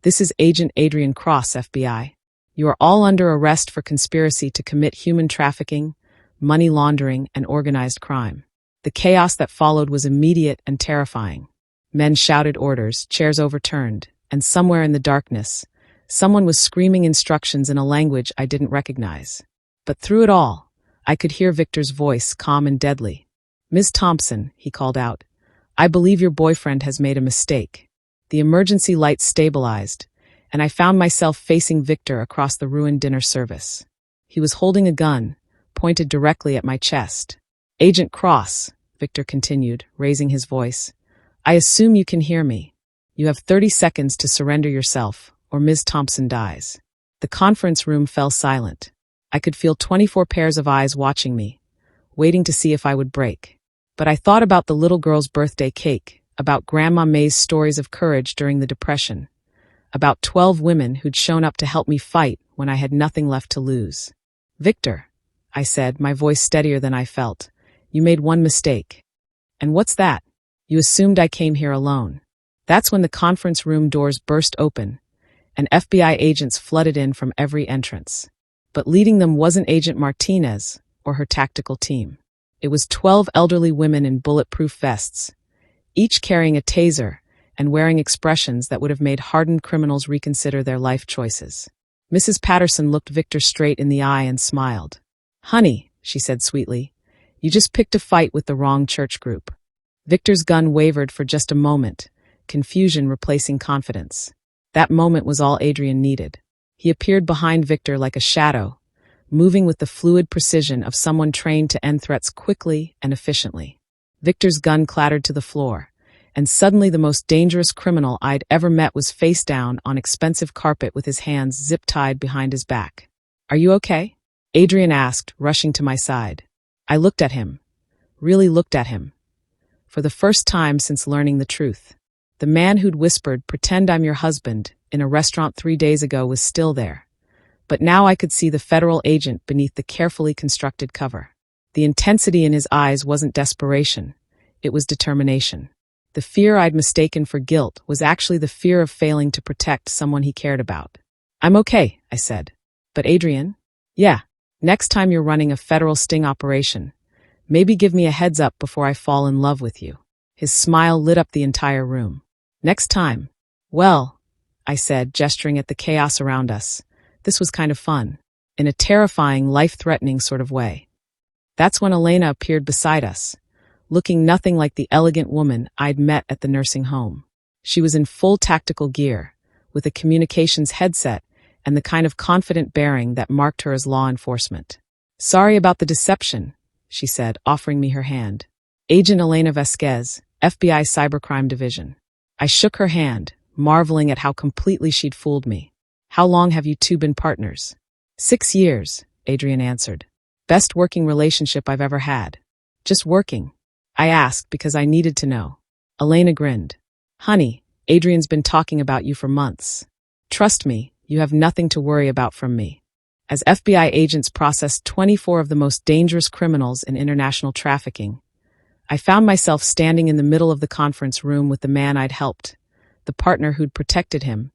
This is Agent Adrian Cross, FBI. You are all under arrest for conspiracy to commit human trafficking, money laundering, and organized crime. The chaos that followed was immediate and terrifying. Men shouted orders, chairs overturned, and somewhere in the darkness, someone was screaming instructions in a language I didn't recognize. But through it all, I could hear Victor's voice, calm and deadly. Ms. Thompson, he called out, I believe your boyfriend has made a mistake. The emergency lights stabilized, and I found myself facing Victor across the ruined dinner service. He was holding a gun, pointed directly at my chest. Agent Cross, Victor continued, raising his voice, I assume you can hear me. You have 30 seconds to surrender yourself, or Ms. Thompson dies. The conference room fell silent. I could feel 24 pairs of eyes watching me, waiting to see if I would break. But I thought about the little girl's birthday cake, about Grandma May's stories of courage during the Depression, about 12 women who'd shown up to help me fight when I had nothing left to lose. "Victor," I said, my voice steadier than I felt, "you made one mistake." "And what's that?" "You assumed I came here alone." That's when the conference room doors burst open, and FBI agents flooded in from every entrance. But leading them wasn't Agent Martinez or her tactical team. It was 12 elderly women in bulletproof vests, each carrying a taser and wearing expressions that would have made hardened criminals reconsider their life choices. Mrs. Patterson looked Victor straight in the eye and smiled. "Honey," she said sweetly, "you just picked a fight with the wrong church group." Victor's gun wavered for just a moment, confusion replacing confidence. That moment was all Adrian needed. He appeared behind Victor like a shadow, moving with the fluid precision of someone trained to end threats quickly and efficiently. Victor's gun clattered to the floor, and suddenly the most dangerous criminal I'd ever met was face down on expensive carpet with his hands zip-tied behind his back. "Are you okay?" Adrian asked, rushing to my side. I looked at him, really looked at him, for the first time since learning the truth. The man who'd whispered, "Pretend I'm your husband," in a restaurant 3 days ago was still there. But now I could see the federal agent beneath the carefully constructed cover. The intensity in his eyes wasn't desperation, it was determination. The fear I'd mistaken for guilt was actually the fear of failing to protect someone he cared about. "I'm okay," I said. "But Adrian?" "Yeah, next time you're running a federal sting operation, maybe give me a heads up before I fall in love with you." His smile lit up the entire room. "Next time?" "Well," I said, gesturing at the chaos around us, "this was kind of fun, in a terrifying, life-threatening sort of way." That's when Elena appeared beside us, looking nothing like the elegant woman I'd met at the nursing home. She was in full tactical gear, with a communications headset and the kind of confident bearing that marked her as law enforcement. "Sorry about the deception," she said, offering me her hand. "Agent Elena Vasquez, FBI Cybercrime Division." I shook her hand, marveling at how completely she'd fooled me. "How long have you two been partners?" 6 years, Adrian answered. "Best working relationship I've ever had." "Just working?" I asked because I needed to know. Elena grinned. "Honey, Adrian's been talking about you for months. Trust me, you have nothing to worry about from me." As FBI agents processed 24 of the most dangerous criminals in international trafficking, I found myself standing in the middle of the conference room with the man I'd helped, the partner who'd protected him,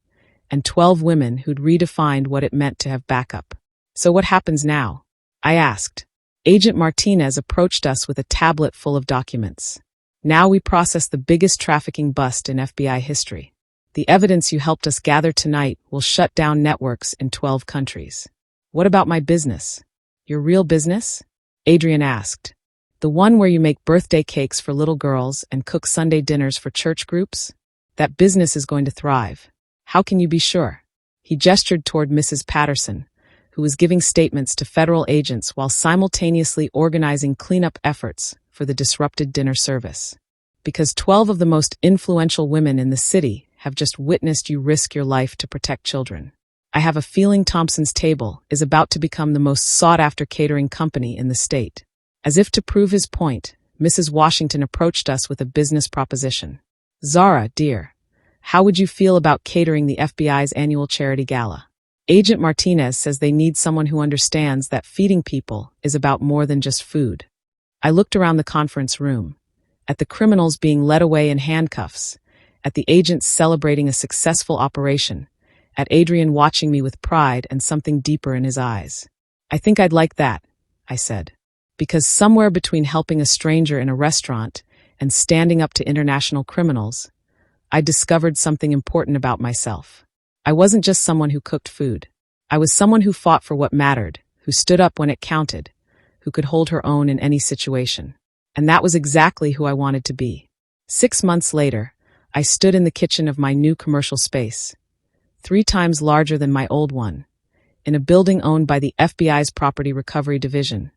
and 12 women who'd redefined what it meant to have backup. "So what happens now?" I asked. Agent Martinez approached us with a tablet full of documents. "Now we process the biggest trafficking bust in FBI history. The evidence you helped us gather tonight will shut down networks in 12 countries." "What about my business?" "Your real business?" Adrian asked. "The one where you make birthday cakes for little girls and cook Sunday dinners for church groups? That business is going to thrive. How can you be sure?" He gestured toward Mrs. Patterson, who was giving statements to federal agents while simultaneously organizing cleanup efforts for the disrupted dinner service. "Because 12 of the most influential women in the city have just witnessed you risk your life to protect children. I have a feeling Thompson's Table is about to become the most sought-after catering company in the state." As if to prove his point, Mrs. Washington approached us with a business proposition. "Zara, dear, how would you feel about catering the FBI's annual charity gala? Agent Martinez says they need someone who understands that feeding people is about more than just food." I looked around the conference room, at the criminals being led away in handcuffs, at the agents celebrating a successful operation, at Adrian watching me with pride and something deeper in his eyes. "I think I'd like that," I said. Because somewhere between helping a stranger in a restaurant and standing up to international criminals, I discovered something important about myself. I wasn't just someone who cooked food. I was someone who fought for what mattered, who stood up when it counted, who could hold her own in any situation. And that was exactly who I wanted to be. 6 months later, I stood in the kitchen of my new commercial space, 3 times larger than my old one, in a building owned by the FBI's Property Recovery Division,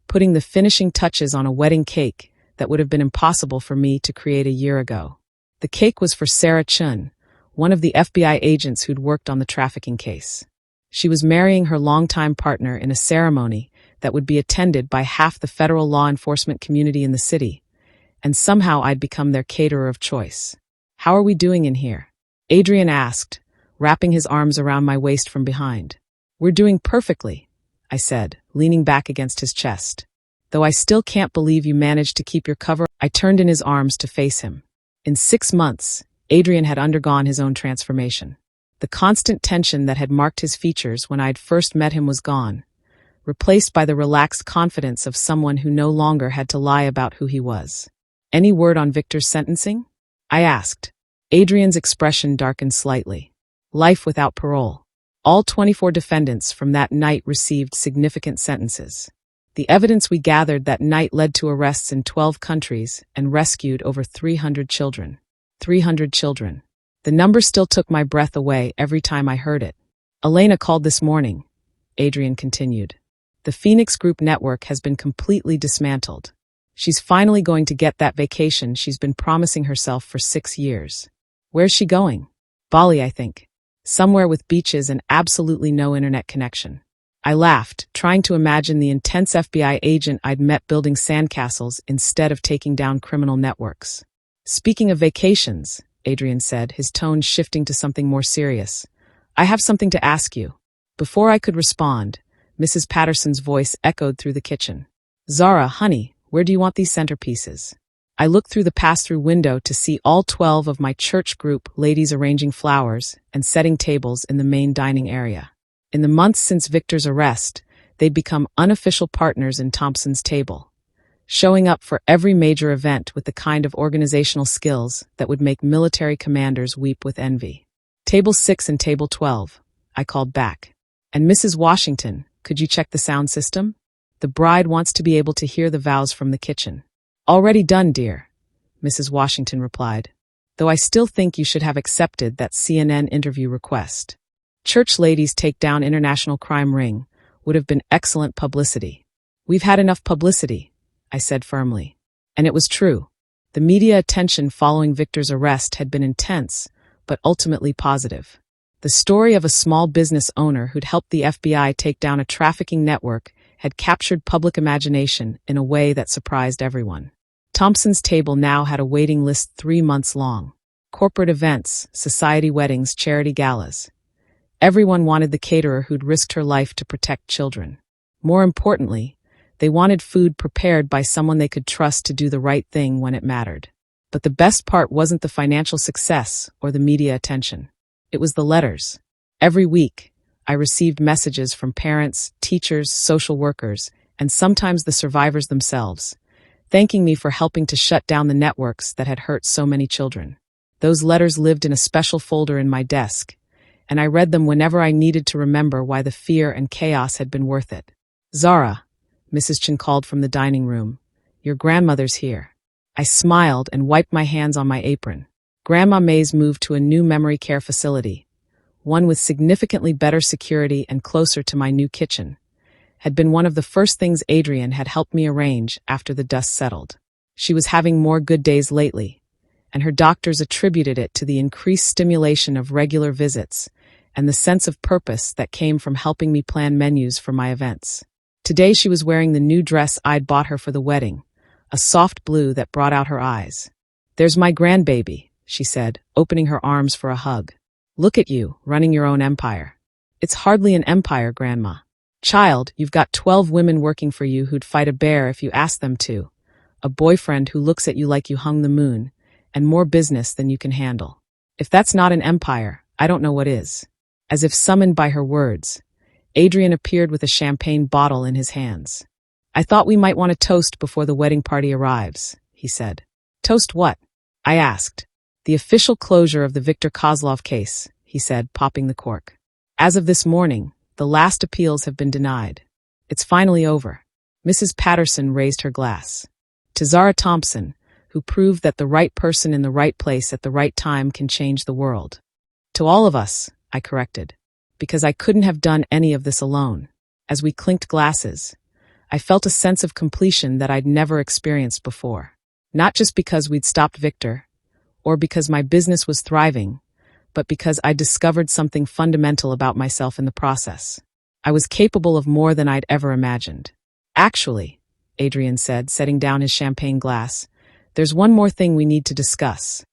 putting the finishing touches on a wedding cake that would have been impossible for me to create a year ago. The cake was for Sarah Chun, one of the FBI agents who'd worked on the trafficking case. She was marrying her longtime partner in a ceremony that would be attended by half the federal law enforcement community in the city, and somehow I'd become their caterer of choice. "How are we doing in here?" Adrian asked, wrapping his arms around my waist from behind. "We're doing perfectly," I said, leaning back against his chest. "Though I still can't believe you managed to keep your cover." I turned in his arms to face him. In 6 months, Adrian had undergone his own transformation. The constant tension that had marked his features when I had first met him was gone, replaced by the relaxed confidence of someone who no longer had to lie about who he was. "Any word on Victor's sentencing?" I asked. Adrian's expression darkened slightly. "Life without parole. All 24 defendants from that night received significant sentences. The evidence we gathered that night led to arrests in 12 countries and rescued over 300 children. 300 children. The number still took my breath away every time I heard it. Elena called this morning," Adrian continued. "The Phoenix Group network has been completely dismantled. She's finally going to get that vacation she's been promising herself for 6 years. Where's she going? Bali, I think. Somewhere with beaches and absolutely no internet connection." I laughed, trying to imagine the intense FBI agent I'd met building sandcastles instead of taking down criminal networks. "Speaking of vacations," Adrian said, his tone shifting to something more serious, "I have something to ask you." Before I could respond, Mrs. Patterson's voice echoed through the kitchen. "Zara, honey, where do you want these centerpieces?" I looked through the pass-through window to see all 12 of my church group ladies arranging flowers and setting tables in the main dining area. In the months since Victor's arrest, they'd become unofficial partners in Thompson's Table, showing up for every major event with the kind of organizational skills that would make military commanders weep with envy. "Table 6 and Table 12, I called back. "And Mrs. Washington, could you check the sound system? The bride wants to be able to hear the vows from the kitchen." "Already done, dear," Mrs. Washington replied, "though I still think you should have accepted that CNN interview request. Church ladies take down international crime ring would have been excellent publicity." "We've had enough publicity," I said firmly. And it was true. The media attention following Victor's arrest had been intense, but ultimately positive. The story of a small business owner who'd helped the FBI take down a trafficking network had captured public imagination in a way that surprised everyone. Thompson's Table now had a waiting list 3 months long. Corporate events, society weddings, charity galas. Everyone wanted the caterer who'd risked her life to protect children. More importantly, they wanted food prepared by someone they could trust to do the right thing when it mattered. But the best part wasn't the financial success or the media attention. It was the letters. Every week, I received messages from parents, teachers, social workers, and sometimes the survivors themselves, thanking me for helping to shut down the networks that had hurt so many children. Those letters lived in a special folder in my desk, and I read them whenever I needed to remember why the fear and chaos had been worth it. "Zara," Mrs. Chin called from the dining room, "your grandmother's here." I smiled and wiped my hands on my apron. Grandma May's moved to a new memory care facility, one with significantly better security and closer to my new kitchen, had been one of the first things Adrian had helped me arrange after the dust settled. She was having more good days lately, and her doctors attributed it to the increased stimulation of regular visits and the sense of purpose that came from helping me plan menus for my events. Today she was wearing the new dress I'd bought her for the wedding, a soft blue that brought out her eyes. "There's my grandbaby," she said, opening her arms for a hug. "Look at you, running your own empire." "It's hardly an empire, Grandma. Child, you've got 12 women working for you who'd fight a bear if you asked them to, a boyfriend who looks at you like you hung the moon, and more business than you can handle. If that's not an empire, I don't know what is." As if summoned by her words, Adrian appeared with a champagne bottle in his hands. "I thought we might want to toast before the wedding party arrives," he said. "Toast what?" I asked. "The official closure of the Viktor Kozlov case," he said, popping the cork. "As of this morning, the last appeals have been denied. It's finally over." Mrs. Patterson raised her glass. "To Zara Thompson, who proved that the right person in the right place at the right time can change the world." "To all of us," I corrected, because I couldn't have done any of this alone. As we clinked glasses, I felt a sense of completion that I'd never experienced before. Not just because we'd stopped Victor, or because my business was thriving, but because I discovered something fundamental about myself in the process. I was capable of more than I'd ever imagined. "Actually," Adrian said, setting down his champagne glass, "there's one more thing we need to discuss."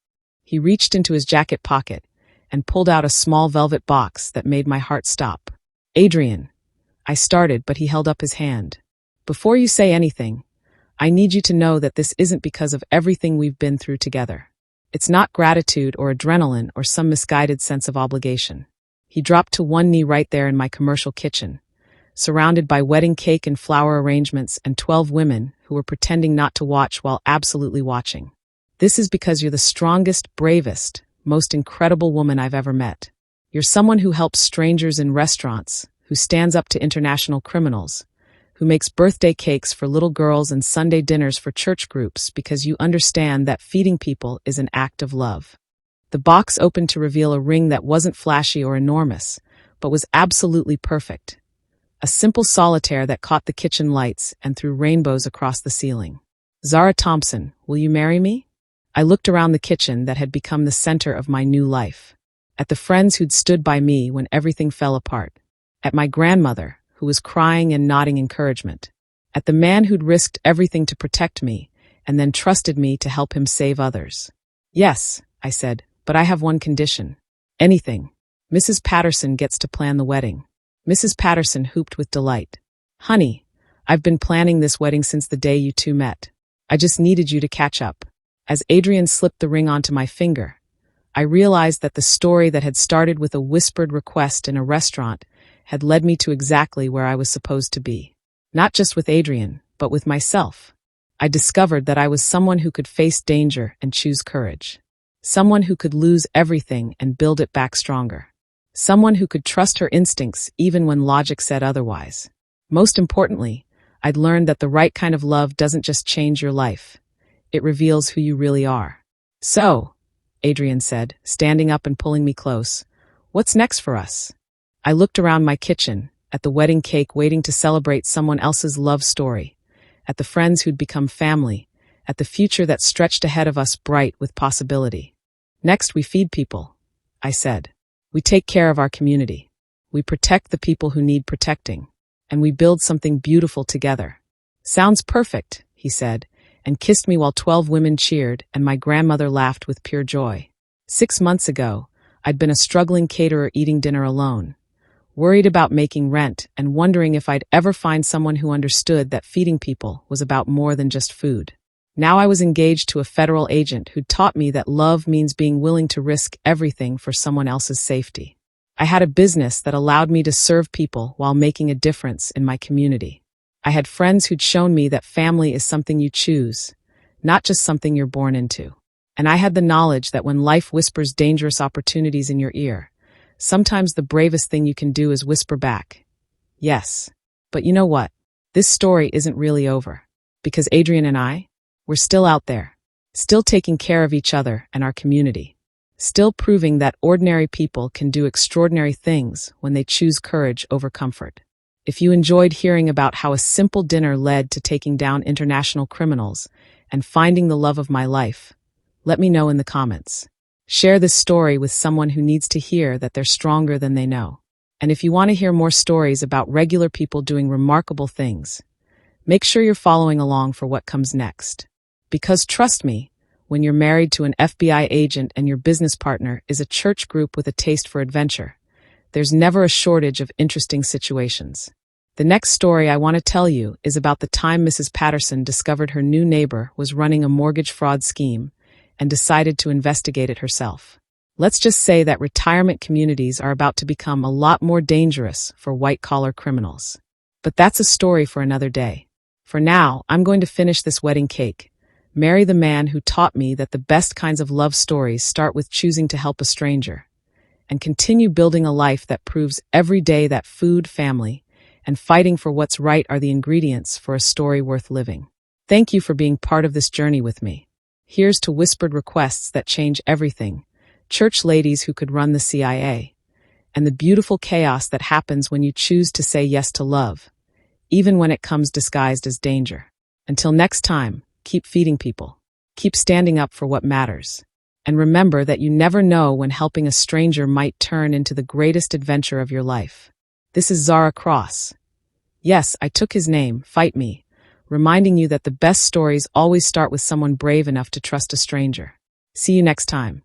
He reached into his jacket pocket and pulled out a small velvet box that made my heart stop. "Adrian," I started, but he held up his hand. "Before you say anything, I need you to know that this isn't because of everything we've been through together. It's not gratitude or adrenaline or some misguided sense of obligation." He dropped to one knee right there in my commercial kitchen, surrounded by wedding cake and flower arrangements and 12 women who were pretending not to watch while absolutely watching. "This is because you're the strongest, bravest, most incredible woman I've ever met. You're someone who helps strangers in restaurants, who stands up to international criminals, who makes birthday cakes for little girls and Sunday dinners for church groups because you understand that feeding people is an act of love." The box opened to reveal a ring that wasn't flashy or enormous, but was absolutely perfect. A simple solitaire that caught the kitchen lights and threw rainbows across the ceiling. "Zara Thompson, will you marry me?" I looked around the kitchen that had become the center of my new life. At the friends who'd stood by me when everything fell apart. At my grandmother, who was crying and nodding encouragement. At the man who'd risked everything to protect me and then trusted me to help him save others. "Yes," I said, "but I have one condition." "Anything. Mrs. Patterson gets to plan the wedding." Mrs. Patterson whooped with delight. "Honey, I've been planning this wedding since the day you two met. I just needed you to catch up." As Adrian slipped the ring onto my finger, I realized that the story that had started with a whispered request in a restaurant had led me to exactly where I was supposed to be. Not just with Adrian, but with myself. I discovered that I was someone who could face danger and choose courage. Someone who could lose everything and build it back stronger. Someone who could trust her instincts even when logic said otherwise. Most importantly, I'd learned that the right kind of love doesn't just change your life. It reveals who you really are. "So," Adrian said, standing up and pulling me close, "what's next for us?" I looked around my kitchen, at the wedding cake waiting to celebrate someone else's love story, at the friends who'd become family, at the future that stretched ahead of us bright with possibility. "Next, we feed people," I said. "We take care of our community. We protect the people who need protecting. And we build something beautiful together." "Sounds perfect," he said, and kissed me while 12 women cheered and my grandmother laughed with pure joy. 6 months ago, I'd been a struggling caterer eating dinner alone, worried about making rent and wondering if I'd ever find someone who understood that feeding people was about more than just food. Now I was engaged to a federal agent who taught me that love means being willing to risk everything for someone else's safety. I had a business that allowed me to serve people while making a difference in my community. I had friends who'd shown me that family is something you choose, not just something you're born into. And I had the knowledge that when life whispers dangerous opportunities in your ear, sometimes the bravest thing you can do is whisper back, "Yes." But you know what? This story isn't really over. Because Adrian and we're still out there, still taking care of each other and our community, still proving that ordinary people can do extraordinary things when they choose courage over comfort. If you enjoyed hearing about how a simple dinner led to taking down international criminals and finding the love of my life, let me know in the comments. Share this story with someone who needs to hear that they're stronger than they know. And if you want to hear more stories about regular people doing remarkable things, make sure you're following along for what comes next. Because trust me, when you're married to an FBI agent and your business partner is a church group with a taste for adventure, there's never a shortage of interesting situations. The next story I want to tell you is about the time Mrs. Patterson discovered her new neighbor was running a mortgage fraud scheme and decided to investigate it herself. Let's just say that retirement communities are about to become a lot more dangerous for white-collar criminals. But that's a story for another day. For now, I'm going to finish this wedding cake, marry the man who taught me that the best kinds of love stories start with choosing to help a stranger, and continue building a life that proves every day that food, family, and fighting for what's right are the ingredients for a story worth living. Thank you for being part of this journey with me. Here's to whispered requests that change everything, church ladies who could run the CIA, and the beautiful chaos that happens when you choose to say yes to love, even when it comes disguised as danger. Until next time, keep feeding people. Keep standing up for what matters. And remember that you never know when helping a stranger might turn into the greatest adventure of your life. This is Zara Cross. Yes, I took his name, Fight Me, reminding you that the best stories always start with someone brave enough to trust a stranger. See you next time.